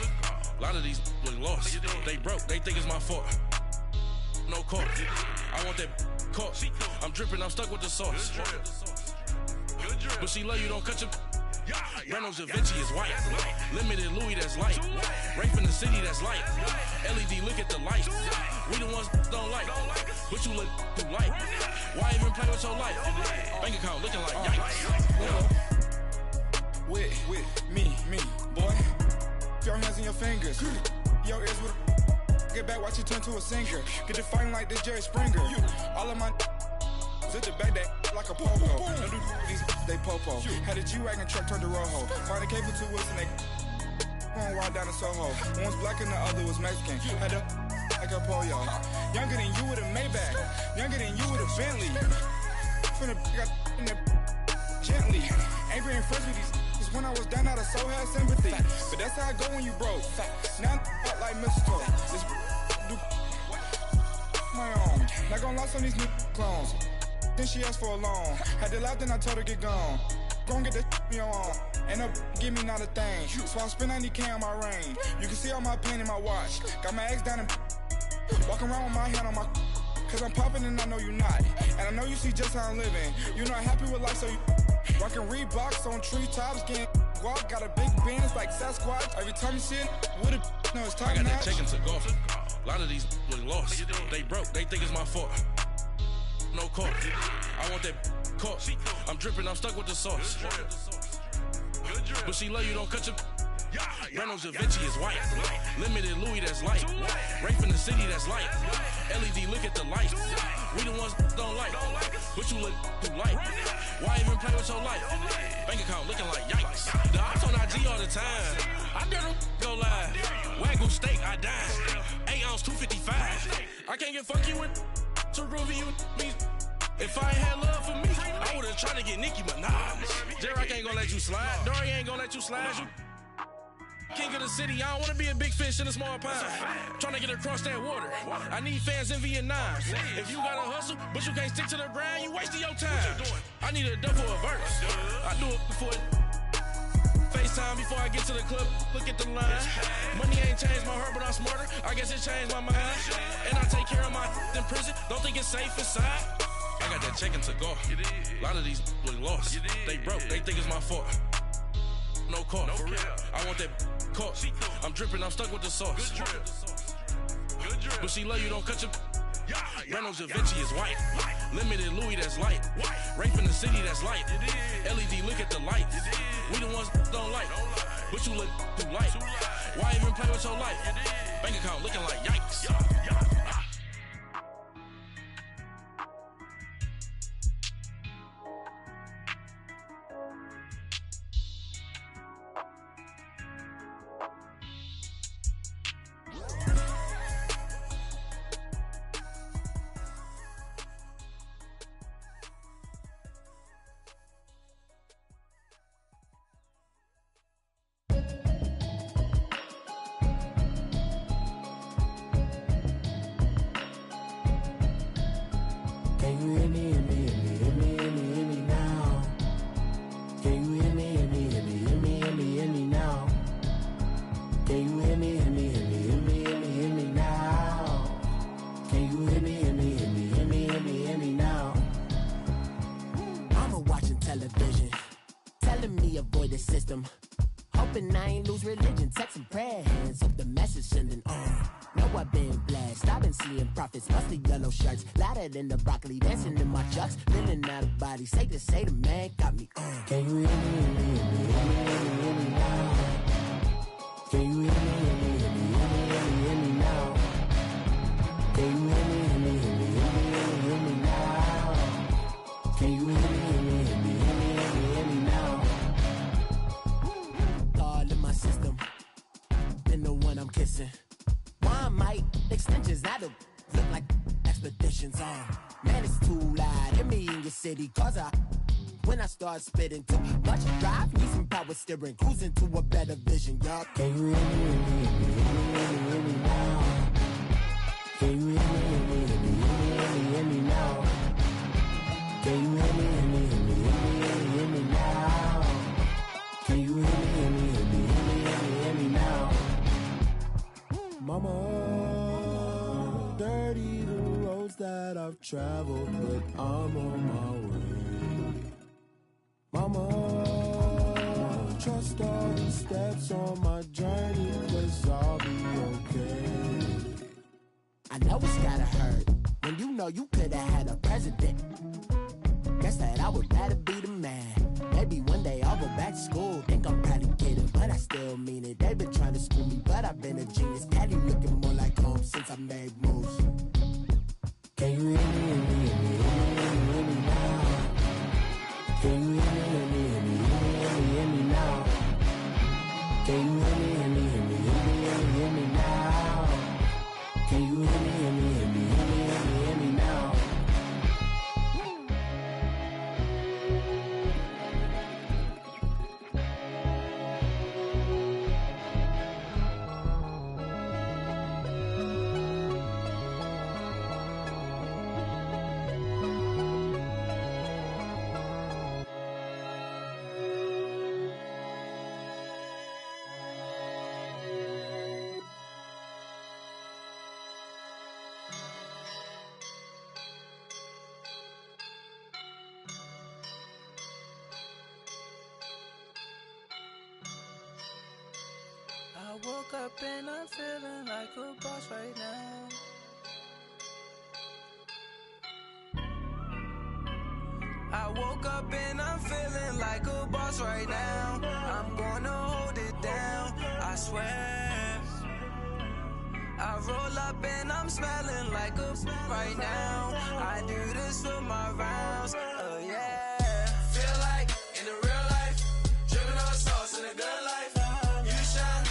A lot of these was lost. They broke, they think it's my fault. No car. I want that caught. I'm dripping, I'm stuck with the sauce. But she love you, don't cut your. Reynolds Da Vinci is white. Limited Louis, that's light. Rape in the city, that's light. LED, look at the light. We the ones don't like. But you look too light. Why even play with your life? Bank account looking like yikes. With me, boy. Your hands in your fingers. Your ears with a. Get back, watch you turn to a singer. Get to fighting like this Jerry Springer. All of my. Zip the back that like a pogo. Don't do these, they popo. Had a G-Wagon truck turned to Rojo. Find a cable 2 wheels and they. Going wild down in Soho. One was black and the other was Mexican. Had a. Like a pollo. Younger than you with a Maybach. Younger than you with a Bentley. From the. Got in the. Gently. Ain't being friends with these. When I was down out of so had sympathy. But that's how I go when you broke. Now I'm like mistletoe. This do my own. Not gonna lie on these new clones. Then she asked for a loan. Had to laugh, then I told her get gone. Gon' get that me on. And up, give me not a thing. So I spend 90K on my range. You can see all my pain in my watch. Got my ex down and walking around with my hand on my. Cause I'm popping and I know you not. And I know you see just how I'm living. You not happy with life, so you rockin' Reeboks on treetops, getting walk. Got a big Benz like Sasquatch. Every time you see it, with a no, it's top I got notch. that check into golf. A lot of these look lost. They broke, they think it's my fault. No court. I want that court. I'm dripping, I'm stuck with the sauce. But she love you, don't cut your. Reynolds Da Vinci is white. Limited Louis, that's light. Rape in the city, that's light. LED, look at the light. We the ones don't like. But you look too light. Why even play with your life? Bank account looking like yikes. The ops on IG all the time. I dare them go live. Wagyu steak, I dine. 8 ounce, 255. I can't get funky with to groovy you me. If I ain't had love for me, I would've tried to get Nicki Minaj. J-Rock ain't gonna let you slide. Dory ain't gonna let you slide. King of the city, I don't wanna be a big fish in a small pond. Trying to get across that water. I need fans in Vietnam. If you gotta hustle, but you can't stick to the grind, you wasting your time. I need a dub for a verse. I do it before FaceTime before I get to the club. Look at the line. Money ain't changed my heart, but I'm smarter. I guess it changed my mind. And I take care of my in prison. Don't think it's safe inside. I got that check into golf. A lot of these look lost. They broke, they think it's my fault. No court, for real. I want that court. I'm dripping, I'm stuck with the sauce. But she love you, don't cut your. Reynolds Da Vinci is white. Limited Louis, that's light. Rape in the city, that's light. LED, look at the light. We the ones don't like. But you look too light. Why even play with your life? Bank account looking like yikes. In the broccoli, dancing in my chucks, feeling out of body. Say the man got me on. Can you hear me, hear me, hear me, hear me, hear me, hear me now? Can you hear me, hear me, hear me, hear me, hear me, hear me now? Can you hear me, hear me, hear me, hear me, hear me, hear me now? Can you hear me, hear me, hear me, hear me, hear me, hear me now? All in my system, been the one I'm kissing. Why might extensions out of look like expeditions on. Man, it's too loud. Hit me in your city, cause when I start spitting too much drive, need some power steering, cruising to a better vision, y'all. Can you hear me, hear me, hear me, hear me, hear me, hear me now? Can you hear me, hear me, hear me, hear me, hear me, hear me now? Can you hear me, hear me, hear me, hear me, hear me, hear me now? Can you hear me, hear me, hear me, hear me, hear me, hear me now? Mama, dirty the roads that I've traveled, but I'm on my way. Mama, trust all the steps on my journey, 'cause I'll be okay. I know it's gotta hurt when you know you could've had a president. Guess that I would rather be the man. Maybe one day I'll go back to school. Think I'm probably kidding, but I still mean it. They've been trying to school me, but I've been a genius. Daddy looking more like home since I made moves. Can you hear me, hear me, hear me, hear me, hear me, hear me now? Can you hear me, hear me, hear me, hear me, hear me, hear me now? Can you hear me, hear me, hear me, hear me, hear me, hear me now? Can you hear me, hear me, hear me, hear me, hear me, hear me now? woke up and I'm feeling like a boss right now. I woke up and I'm feeling like a boss right now. I'm gonna hold it down, I swear. I roll up and I'm smelling like a right now. I do this for my rounds, oh yeah. Feel like in the real life, dripping on sauce in the good life. You shine,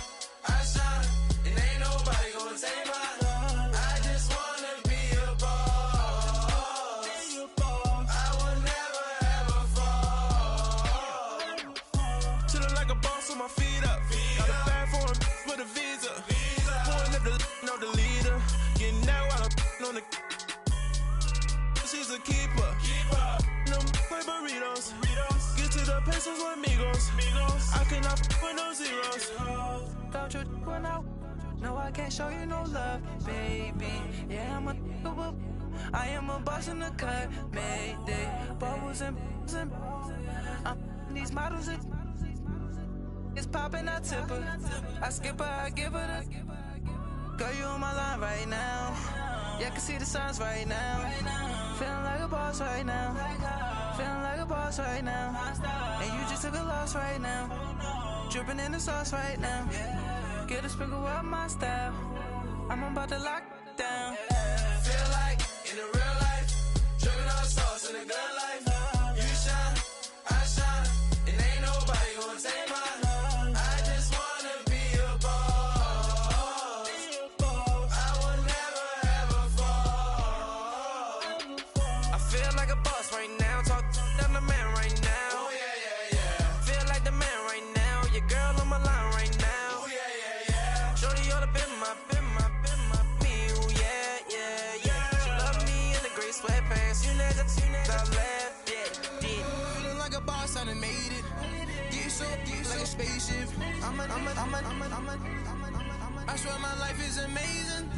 I shine, and ain't nobody gonna take mine. I just wanna be a boss. I will never ever fall. Chillin' like a boss with my feet up. Got a bag for him with a visa. Pulling up the no the leader. Getting that while I'm on the. She's a keeper. No play burritos. Get to the pesos with amigos. I cannot with no zeros. Don't you when no, I can't show you no love, baby. Yeah, I am a boss in the cut, Mayday. Bubbles and these models, it's popping, I tip her. I skip her, I give her the. Girl, you on my line right now. Yeah, I can see the signs right now. Feeling like a boss right now. Feeling like a boss right now. And you just took a loss right now. Dripping in the sauce right now. Get a sprinkle up my style. I'm about to lock down. Feel like in the real life, dripping on sauce in the good life. You shine, I shine, and ain't nobody gonna take mine. I just wanna be a boss. I will never ever fall. I feel like a boss right now. Talk to the man right now. Oh yeah, yeah, yeah. Feel like the man right now. Your girl on my line right now. Oh yeah, yeah, yeah. Shorty all up in my me. Oh yeah, yeah, yeah. She love me in the gray sweatpants. You never left, yeah, did. Feeling like a boss, I done made it. Get so like a spaceship. I swear my life is amazing.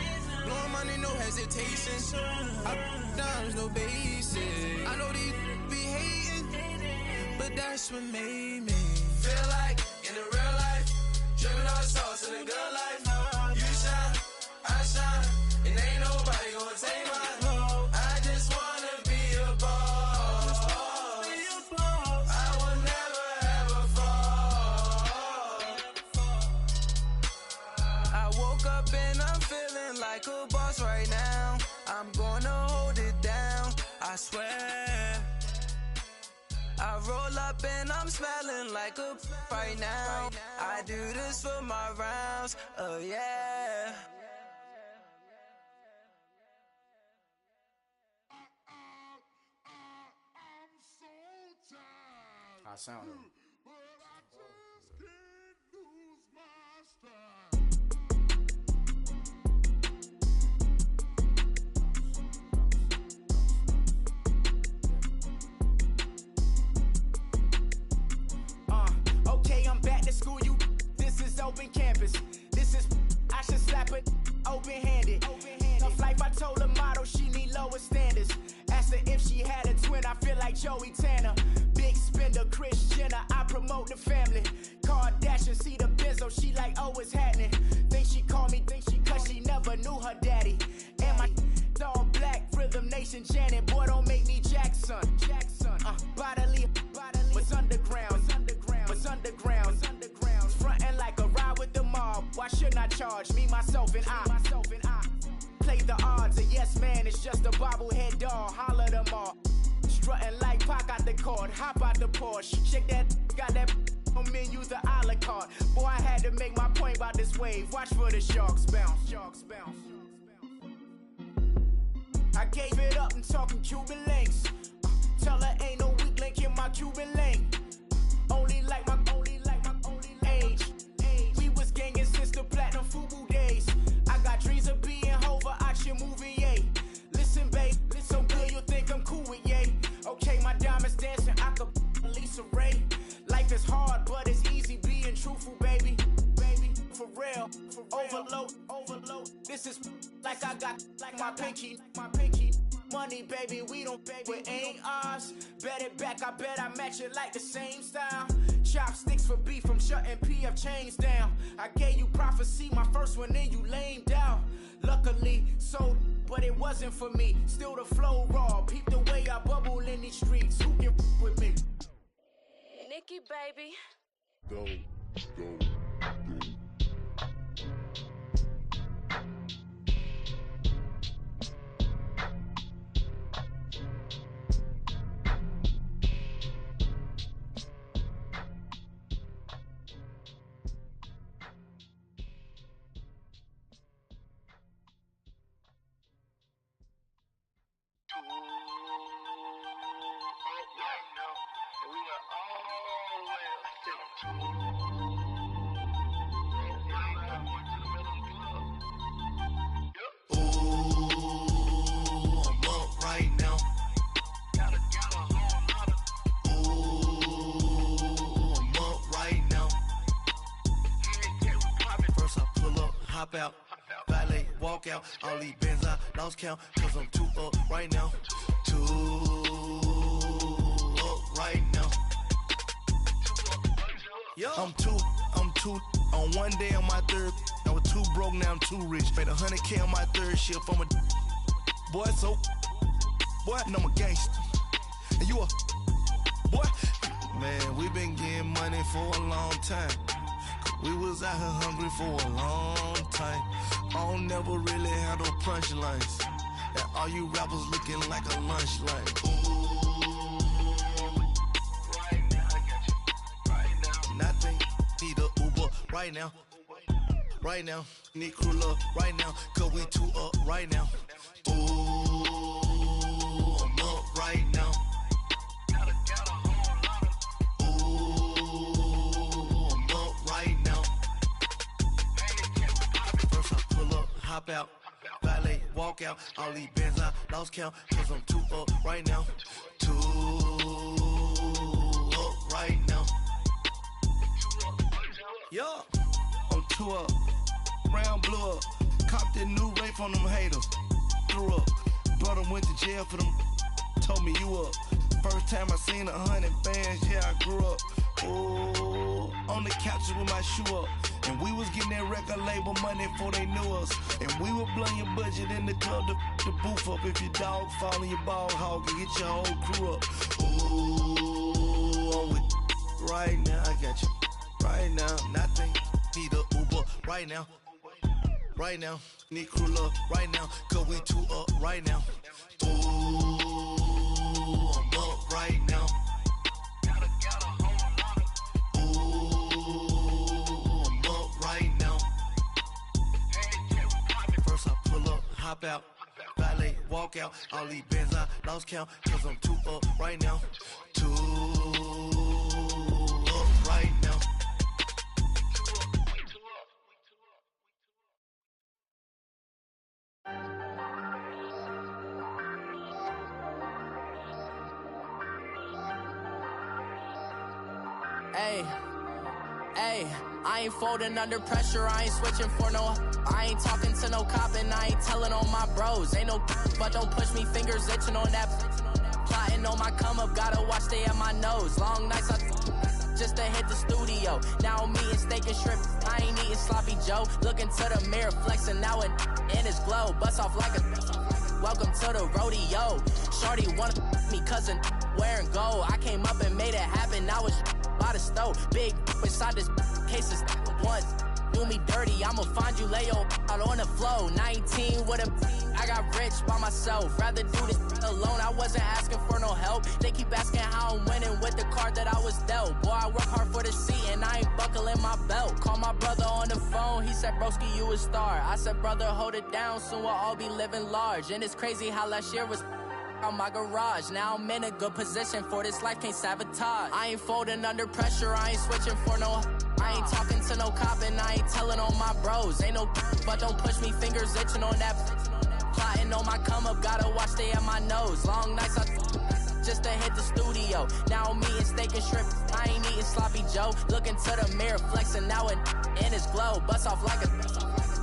Blowing money, no hesitation. Dimes, no basic. I know these be hating, but that's what made me. Feel like in the real life, dripping on sauce in the good life. You shine, I shine, and ain't nobody gonna take mine. I just wanna be a boss. I will never ever fall. I woke up and I'm feeling like a boss right now. I'm gonna hold it down, I swear. I roll up and I'm smelling like a right now. I do this for my rounds, oh yeah. I sound Okay, I'm back to school, you. This is open campus. This is, I should slap it open-handed. Tough life, I told her motto, she need lower standards. Asked her if she had a twin, I feel like Joey Tanner. Big spender, Kris Jenner, I promote the family. Kardashian, see the benzo, she like, oh, it's happening. Think she called me, cause she never knew her daddy. And my all black, Rhythm Nation, Janet, boy, don't make me Jackson. Bodily, was underground, was underground. Frontin' like a ride with the mob. Why shouldn't I charge me, myself, and I? Play the odds, a yes man is just a bobblehead doll. Holler them all. Strutting like Pac out the court, hop out the Porsche. Shake that, got that on menu, the a la carte. Boy, I had to make my point about this wave. Watch for the sharks bounce. I gave it up and talking Cuban links. Tell her ain't no weak link in my Cuban link. Only like my age. We was gangin' since the platinum FUBU days. I got dreams of being Hova, action movie, yay. Listen, babe, so good you think I'm cool with yay. Okay, my diamonds dancing, I could Lisa Ray. Life is hard, but it's easy being truthful, baby. For real, overload. This is like I got like my pinky. Money, baby, we don't pay, it ain't ours. Bet it back, I bet I match it like the same style. Chopsticks for beef from shutting PF chains down. I gave you prophecy, my first one, then you lamed out. Luckily, sold, but it wasn't for me. Still the flow raw, peep the way I bubble in these streets. Who can with me? Nikki, baby. Go. Hop out, valet, walk out. All these bands I lost count, cause I'm too up right now. Too up right now. I'm too on one day on my third. I was too broke, now I'm too rich. Made 100K on my third shift. I'm a boy, so boy, and I'm a gangster. And you a boy. Man, we been getting money for a long time. We was out here hungry for a long time. I don't never really have no punchlines. And all you rappers looking like a lunch line. Right now, I got you. Right now. Nothing, need a Uber right now. Right now, need crew love right now. Cause we too up right now. Ooh, I'm up right now. Hop out, valet, walk out. All these bands I lost count, cause I'm too up right now. Too up right now. Yo, I'm too up. Round blew up. Copped that new rape on them haters. Threw up. Brother went to jail for them. Told me you up. First time I seen 100 bands, yeah, I grew up. Ooh, on the couches with my shoe up. And we was getting that record label money before they knew us. And we were blowing your budget in the club to boof up. If your dog fall in your ball hog and get your whole crew up. Ooh, I'm with right now, I got you. Right now, nothing, need a Uber right now. Right now, need crew love right now. Cause we too up right now. Ooh, I'm up right now. Hop out, valet, walk out. All these bands I lost count, cause I'm too up right now. Too up right now. Hey, I ain't folding under pressure, I ain't switching for no. I ain't talking to no cop and I ain't telling on my bros. Ain't no but don't push me, fingers itching on that. Plotting on my come up, gotta watch stay at my nose. Long nights I just to hit the studio. Now I'm eating steak and shrimp, I ain't eating sloppy Joe. Looking to the mirror, flexing now and in his glow. Bust off like a welcome to the rodeo. Shorty wanna me cousin wearing gold. I came up and made it happen, now it's by the stove. Big inside this case is once. Do me dirty, I'ma find you lay out on the floor. 19 with a I got rich by myself. Rather do this alone, I wasn't asking for no help. They keep asking how I'm winning with the card that I was dealt. Boy, I work hard for the seat and I ain't buckling my belt. Call my brother on the phone, he said, broski, you a star. I said, brother, hold it down, soon we'll all be living large. And it's crazy how last year was on my garage. Now I'm in a good position for this life, can't sabotage. I ain't folding under pressure, I ain't switching for no. I ain't talking to no cop and I ain't telling on my bros. Ain't no but don't push me, fingers itching on that. Plotting on my come up, gotta watch stay at my nose. Long nights I just to hit the studio. Now I'm eating steak and shrimp, I ain't eating sloppy Joe. Looking to the mirror, flexing now and in his glow. Bust off like a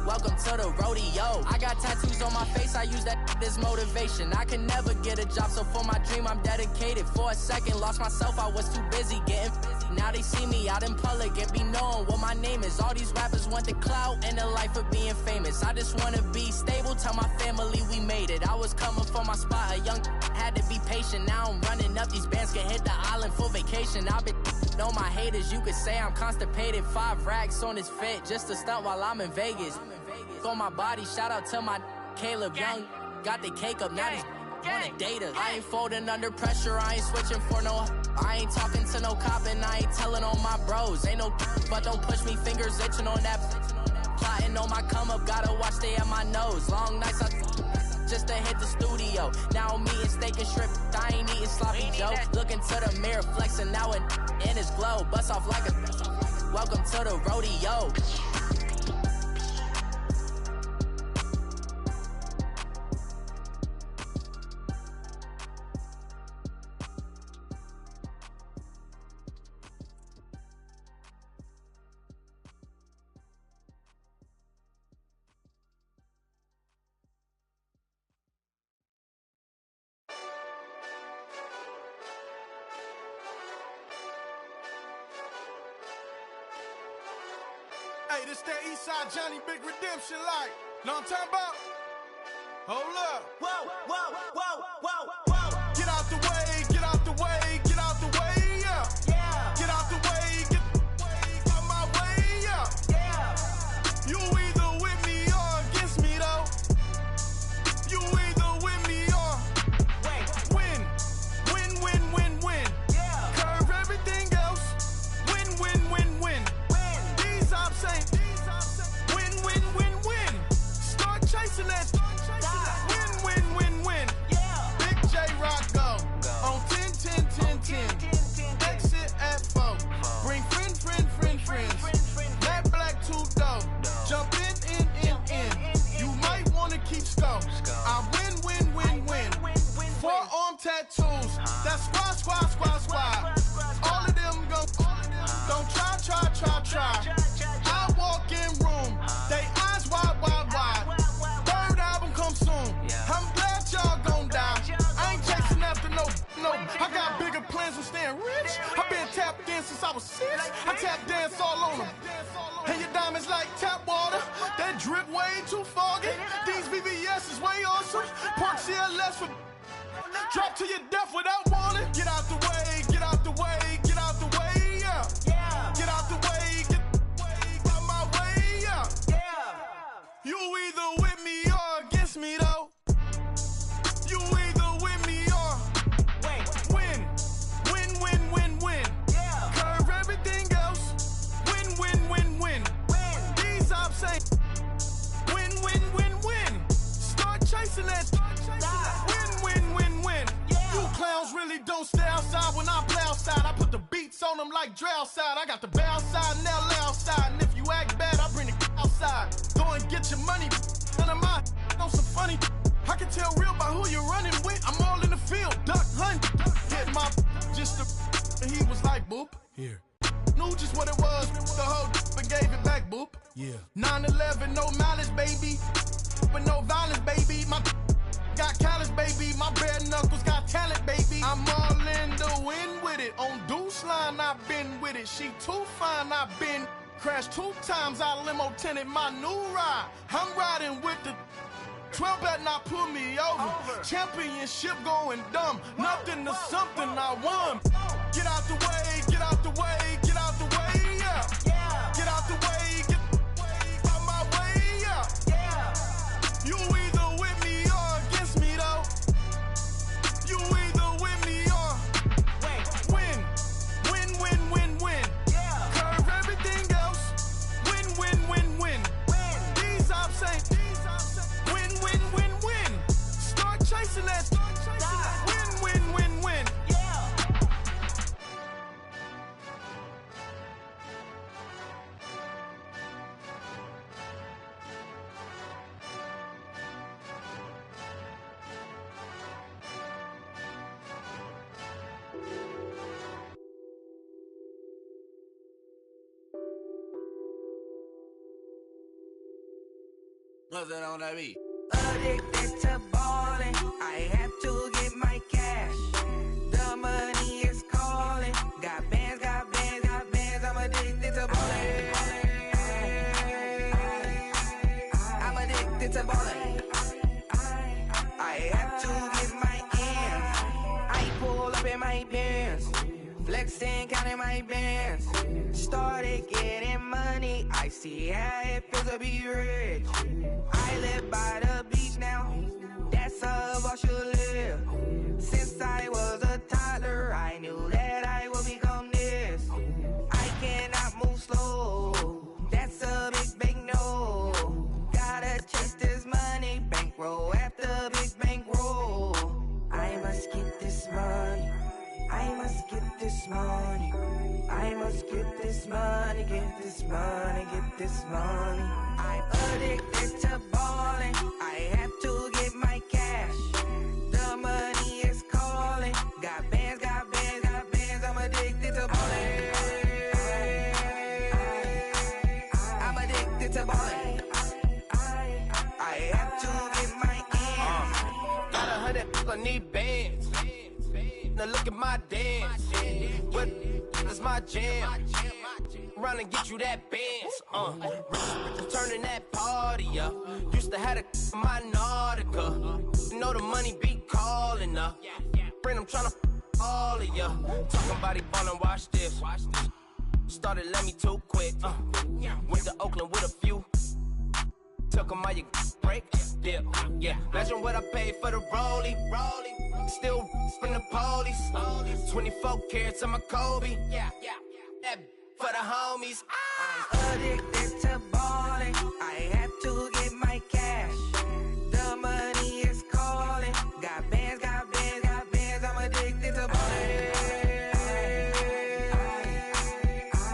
Welcome to the rodeo. I got tattoos on my face, I use that as motivation. I can never get a job, so for my dream I'm dedicated. For a second, lost myself, I was too busy getting busy. Now they see me out in public and be knowing what my name is. All these rappers want the clout and the life of being famous. I just wanna be stable, tell my family we made it. I was coming for my spot, a young had to be patient. Now I'm running up, these bands can hit the island for vacation. I've been on my haters, you could say I'm constipated. 5 racks on his fit, just to stunt while I'm in Vegas. On my body, shout out to my Caleb Young. Got the cake up, now they wanna date us. I ain't folding under pressure, I ain't switching for no. I ain't talking to no cop and I ain't telling on my bros. Ain't no but don't push me, fingers itching on that. Plotting on my come up, gotta watch stay at my nose. Long nights just to hit the studio. Now I'm eating steak and shrimp, I ain't eating sloppy Joe. Looking to the mirror, flexing now and in his glow. Bust off like a welcome to the rodeo. Hey, this that Eastside Johnny Big Redemption like. Know what I'm talking about? Hold up. Whoa, whoa, whoa, whoa, whoa. Get out the way, get out the way, get out the way, yeah. Yeah. Get out the way, get out my way, yeah. Yeah. You either with me or against me though. You either with me or win. Win, win, win, win. Yeah. Curve everything else. Win, win, win, win. These I'm saying. Win, win, win, win. Start chasing that. Win, win, win, win. Yeah. Big J Rock go. On 10, 10, 10, 10. Exit at 4. Bring friends. Matt Black 2 dough. Jump in. You might wanna keep score. I win. Forearm tattoos. That's squad. All of them go. Don't try. I walk in room. They eyes wide. Third album come soon. I'm glad y'all gon' die. I ain't chasing after no. I got bigger plans for staying rich. I been tapped in since I was 6. I tap dance all on them. And your diamonds like tap water. That drip way too foggy. These VVS is way awesome. Park CLS for drop to your death without warning. Get out the way, get out the way, get out the way, yeah. Get out the way, get out my way, yeah. You either with me or against me though. You either with me or win. Curve everything else. Win. These I'm saying. Win. Start chasing that. Win. You clowns really don't stay outside when I play outside. I put the beats on them like Dre outside. I got the bow side and LA outside. And if you act bad, I bring the outside. Go and get your money. None of my know some funny. I can tell real by who you're running with. I'm all in the field. Duck hunt. Hit my just and he was like boop. Here. Knew just what it was. The whole and gave it back boop. Yeah. 9/11, no malice, baby. But no violence, baby. My got callous, baby. My bare knuckles got talent, baby. I'm all in the wind with it. On Deuce line, I've been with it. She too fine, I've been crashed 2 times. I limo tinted my new ride. I'm riding with the 12 better not pull me over. Championship going dumb. Nothing to something I won. Get out the way, get out the way, get out the way, yeah. Get out the way, get out my way, yeah. You either with me or against me though. You either with me or win. Curve everything else. Win. These I'm saying. Win. Start chasing that. Win. What's that on that beat? Addicted to ballin', I have to get my cash. The money is calling. Got bands, got bands, got bands. I'm addicted to ballin'. I'm addicted to ballin'. I have to get my ends. I pull up in my pants, flexing, counting my bands. Started getting money. I see how it feels to be rich. I live by the beach now. That's how I should live. Since I was a toddler, I knew that I would become this. I cannot move slow. That's a big no. Gotta chase this money, bankroll after big bankroll. I must get this money. I must get this money. I must get this money, get this money, get this money. I'm addicted to ballin'. I have to get my cash. The money is calling. Got bands, got bands, got bands. I'm addicted to ballin'. I'm addicted to ballin'. I have to get my ends. Got 100, I need bands. Now look at my dance. What is my jam? Run and get you that bands. Turning that party up. Used to have my Nautica. You know the money be calling up. Friend, I'm tryna all of ya. Talking about it ballin', watch this. Started let me too quick. Went to Oakland with a few. Took 'em all you break. Dip. Yeah. Imagine what I paid for the rollie. Still from the police. 24 carats on my Kobe. Yeah. That for the homies. I'm addicted to ballin'. I have to get my cash. The money is calling. Got bands, got bands, got bands. I'm addicted to ballin'.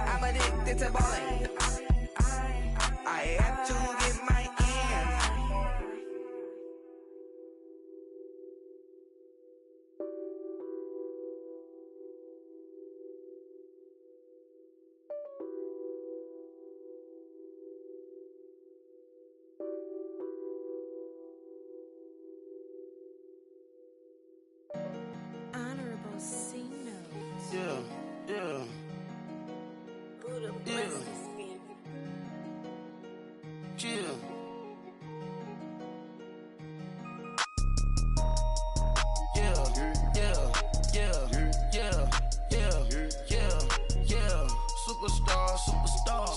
I'm addicted to ballin'. I have to get my ends. Honorable C notes. Yeah. Chill.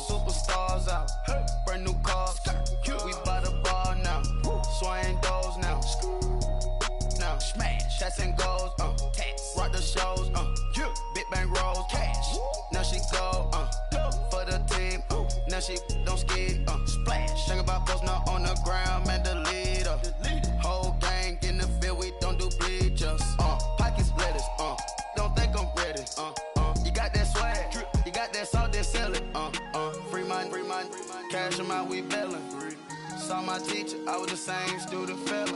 Superstars out. Brand new cars. We by the bar now. Swaying doors now. Now smash. Shots and goals. Rock the shows. Big bang rolls. Cash. Now she go. For the team. Now she don't ski. Splash. Think about posting up on the ground. Man, the leader. Whole gang in the field. We don't do bleachers. Pockets lettuce. Don't think I'm ready. You got that swag. You got that salt, that sell it. Free mind. Cash them out, we bailin'. Saw my teacher, I was the same student fella.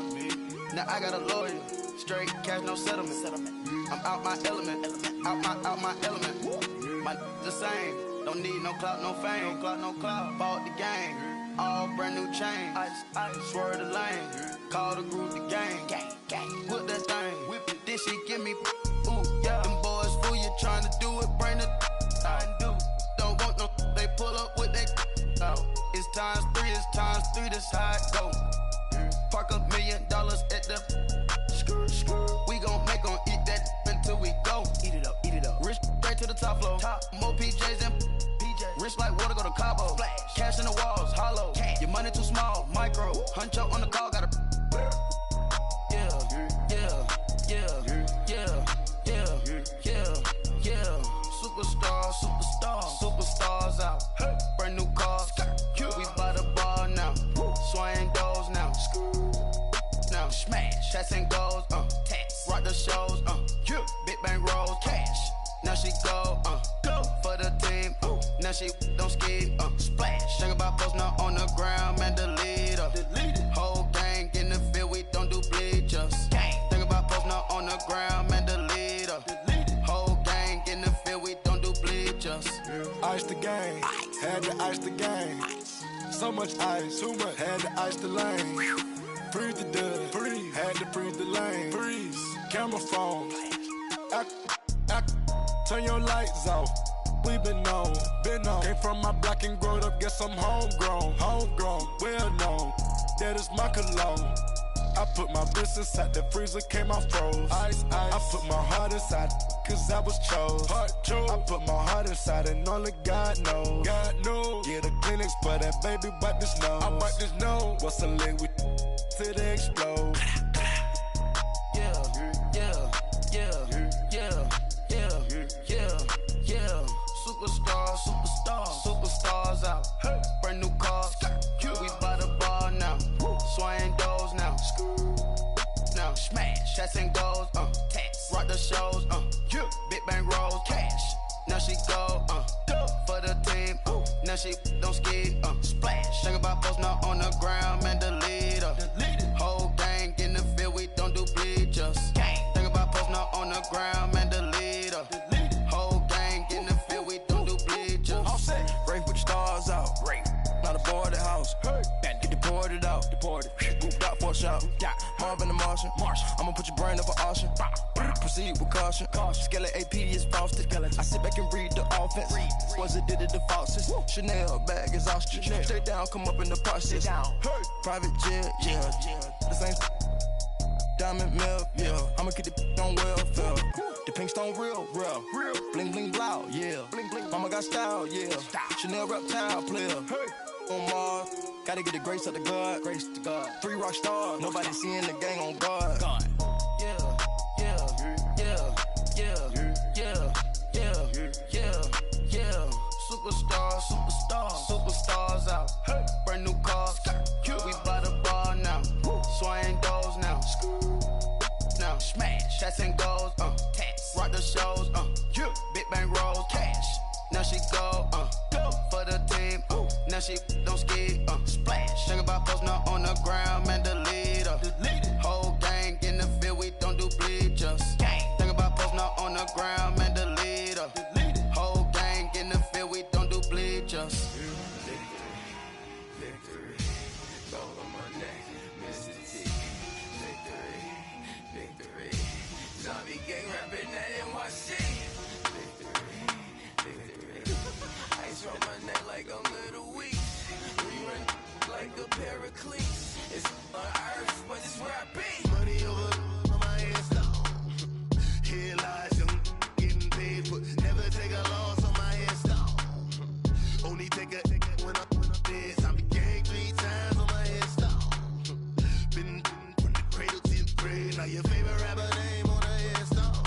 Now I got a lawyer. Straight cash, no settlement. I'm out my element. Out my element. My the same. Don't need no clout, no fame. No clout. Bought the game. All brand new chain. I swerve the lane. Call the group the gang. Whip that thing. Whip it. This shit give me. Ooh, yeah. Them boys fool you trying to do it. Bring the I do. Don't want no. They pull up with they out. It's times 3. This how it go. Park $1 million at the. We gon' make 'em eat that until we go. Eat it up. Rich straight to the top floor. More PJs and PJs. Rich like water, go to Cabo. Splash. Cash in the walls, hollow. Cash. Your money too small, micro. Huncho on the call, gotta. Superstars out. Brand new cars. We by the bar now. Swaying doors now. Now smash. Shots and goals. Rock the shows. Big bang rolls. Cash. Now she go. For the team. Now she don't ski. Splash. Think about posting up on the ground. Man, the leader. Whole gang in the field. We don't do bleachers. Think about posting up on the ground. Man, the leader. Whole gang in the field. We don't do bleachers. Ice the game, had to ice the game. So much ice, too much. Had to ice the lane. Breathe the dust, breathe. Had to breathe the lane. Freeze. Camera phone. Turn your lights off. We been on. Came from my block and growed up. Guess I'm homegrown, well known. That is my cologne. I put my wrist inside the freezer, came out froze. Ice. I put my heart inside, cause I was chose. I put my heart inside and only God knows. Yeah, the clinics, but that baby bite this nose. I bite this nose. What's the link with till they explode? Superstars out. Brand new cars. We by the bar now. Swaying doors now. Now smash. Shots and goals. Tax. Rock the shows. Big bang rolls. Cash. Now she go. For the team. Now she don't ski. Splash. Think about posting up on the ground, man. The leader. Whole gang in the field. We don't do bleachers. Think about posting up on the ground, man. The leader. Whole gang in the field. We don't do bleachers. All set. Rafe with the stars out. Not a board the house. Get deported out. Moved out for a shout. Marvin the Martian. I'ma put your brain up for auction. Proceed with caution. Skeleton AP is frosted. I sit back and read the offense. Was it did it the falsest? Chanel bag is ostrich. Stay down, come up in the process. Private jet, yeah. The same diamond milk, yeah. I'ma get the on welfare. The pink stone real. Bling bling blow, yeah. Mama got style, yeah. Chanel reptile player. On Mars, gotta get the grace of the God. 3 rock stars, nobody seeing the gang on guard. Superstars out. Brand new cars. We by the bar now. Swaying doors now. Now smash. Shots and goals. Tax. Rock the shows. Big bang rolls. Cash. Now she go. For the team. Now she don't ski. Splash. Think about posting up on the ground, man. The leader. Whole gang in the field. We don't do bleachers. Think about posting up on the ground, man. The leader. Whole gang in the field. We don't do bleachers. Victory, gold on my neck, Mr. T. Victory, zombie gang rapping that NYC. Victory, ice on my neck like I'm Little Weak. Rerun like a Pericles. It's on earth, but it's where I be. Money over on my headstone. Here lies young, getting paid, but never take a loss on my headstone. Only take a when I'm dead. I be gang 3 times on my headstone. Been from the cradle to the grave. Now your favorite rapper name on the headstone.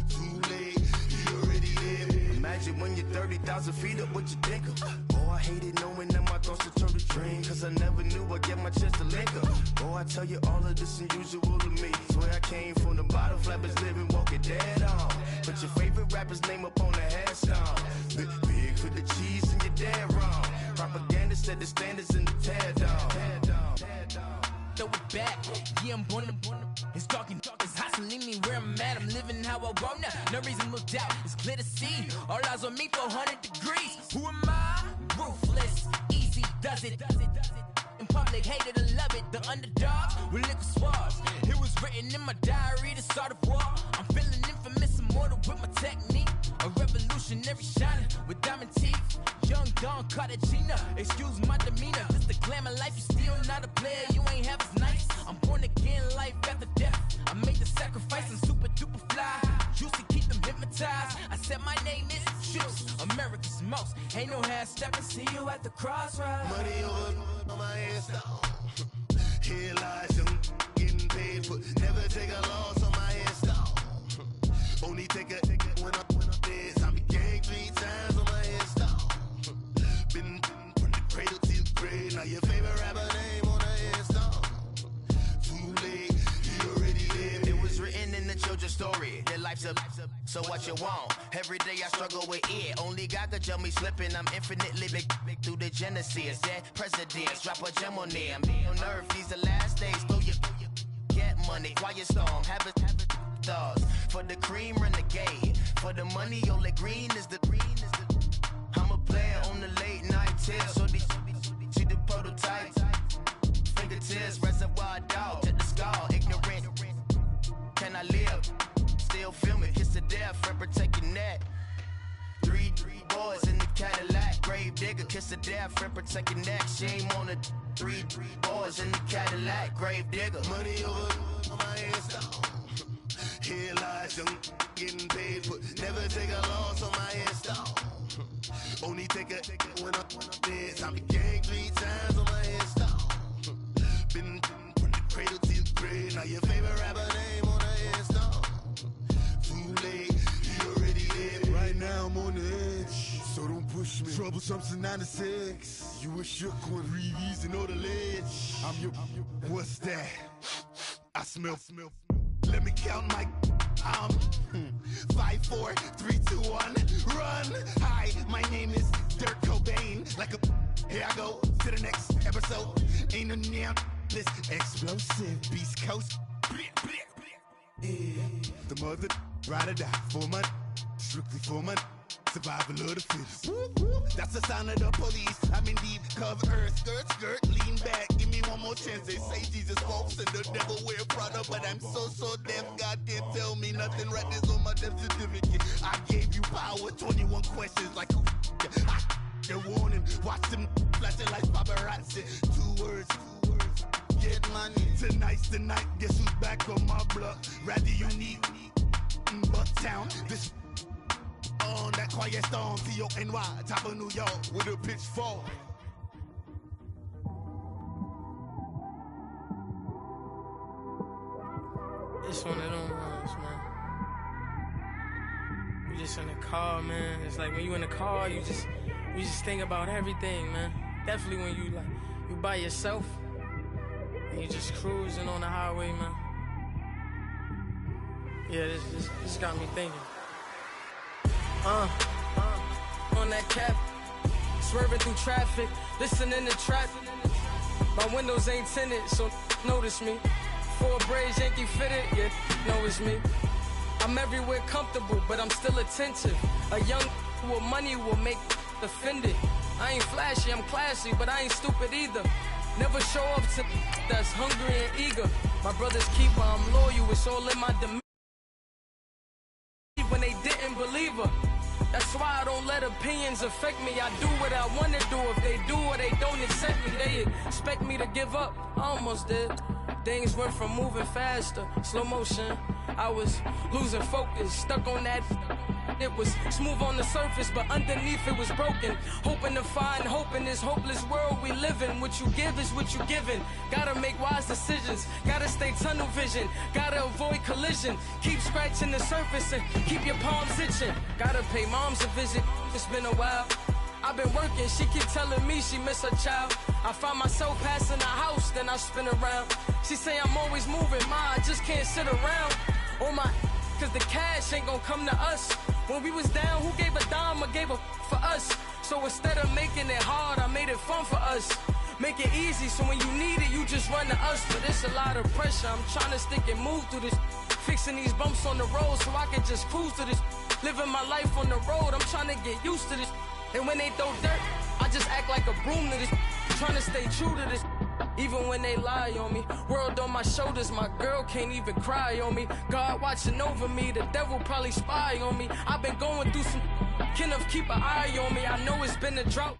Too late, you already there. Imagine when you're 30,000 feet up, what you think of? Oh, I hated knowing that my thoughts would turn to dream. Cause I never knew I'd get my chest to link up. Oh, I tell you all of this unusual to me. Swear I came from the bottom, flappers living, walking dead on. Put your favorite rapper's name up on the headstone. Big for the cheese and you're dead wrong. Propaganda set the standards in the tear down. Throw it back, yeah, I'm born to. It's dark, it's hot, so leave me where I'm at. I'm living how I want now. No reason to doubt, it's clear to see. All eyes on me, 400 degrees. Who am I? Ruthless, easy, does it. In public, hate it or love it. The underdogs with liquor swabs. It was written in my diary, the start of war. I'm feeling infamous, immortal with my technique. A revolutionary shining with diamond teeth. Young Don Cartagena, excuse my demeanor. This the glamour life, you still not a player, you ain't half as nice. I'm born again, life after death. I made the sacrifice and super duper fly. Juicy, keep them hypnotized. I said my name is Juice, America's most. Ain't no half stepping, see you at the crossroads. Money over on my headstone. Here lies young, getting paid, but never take a loss on my headstone. Only take a when I'm dead. I be gang 3 times on my headstone. Been from the cradle to the grave. Now your favorite rapper name on the headstone. Too late, you already there. It was written in the children's story. Their life's a so what you want. Every day I struggle with it. Only God could tell me slipping. I'm infinitely big through the genesis. Dead presidents, drop a gem on them. On earth, these the last days. Throw your get money. Quiet storm, have it stars. For the cream, renegade. For the money, Ole Green is the. I'm a player on the late night till. So these kiss of death, Ripper take your neck. Three boys in the Cadillac, grave digger, kiss of death, Ripper take your neck. Shame on the three boys in the Cadillac, grave digger. Money over on my hands down. Here lies young, getting paid, but never take a loss on my hands down. Only take a when I'm dead. I'm gang 3 times on my hands down. Been from the cradle to the grave. Now your favorite rapper name on the hands down. Too late, you already dead. Right now I'm on the edge, so don't push me. Troublesome to 96. You a shook one, Reeves and all the ledge. I'm your, what's that? I smell. Let me count my 5, 4, 3, 2, 1, run. Hi, my name is Dirk Cobain. Like a, here I go to the next episode. Ain't no damn this explosive Beast Coast. The mother ride or die for my, strictly for my. Survival of the fittest. That's the sound of the police. I'm in deep cover earth. Skirt, lean back. Give me one more chance. They say Jesus walks and the devil wear Prada, but I'm so deaf. God can't tell me nothing. Right this on my death certificate. I gave you power. 21 questions like who? They're warning. Watch them flashing like paparazzi. 2 words. Get money. Tonight's the night. Guess who's back on my block? Rather unique. Bucktown. This. On that quiet storm, T-O-N-Y, top of New York, with a pitchfork. It's one of them ones, man. You just in the car, man. It's like when you in the car, you just think about everything, man. Definitely when you by yourself and you just cruising on the highway, man. Yeah, this got me thinking. On that cap, swerving through traffic, listening to trap. My windows ain't tinted, so notice me. 4 braids, Yankee fitted, yeah, know it's me. I'm everywhere comfortable, but I'm still attentive. A young with money will make offended. I ain't flashy, I'm classy, but I ain't stupid either. Never show up to that's hungry and eager. My brother's keeper, I'm loyal, it's all in my demeanor. When they didn't believe her. That's why I don't let opinions affect me. I do what I want to do. If they do or they don't accept me, they expect me to give up. I almost did. Things went from moving faster, slow motion. I was losing focus, stuck on that. It was smooth on the surface, but underneath it was broken. Hoping to find hope in this hopeless world we live in. What you give is what you given. Gotta make wise decisions. Gotta stay tunnel vision. Gotta avoid collision. Keep scratching the surface and keep your palms itching. Gotta pay moms a visit. It's been a while. I've been working, she keep telling me she miss her child. I find myself passing the house, then I spin around. She say I'm always moving, I just can't sit around. Oh my, cause the cash ain't gonna come to us. When we was down, who gave a dime or gave a for us? So instead of making it hard, I made it fun for us. Make it easy, so when you need it, you just run to us. But it's a lot of pressure, I'm trying to stick and move through this. Fixing these bumps on the road so I can just cruise to this. Living my life on the road, I'm trying to get used to this. And when they throw dirt, I just act like a broom to this. Trying to stay true to this. Even when they lie on me. World on my shoulders, my girl can't even cry on me. God watching over me, the devil probably spy on me. I've been going through some, Kenneth keep an eye on me. I know it's been a drought.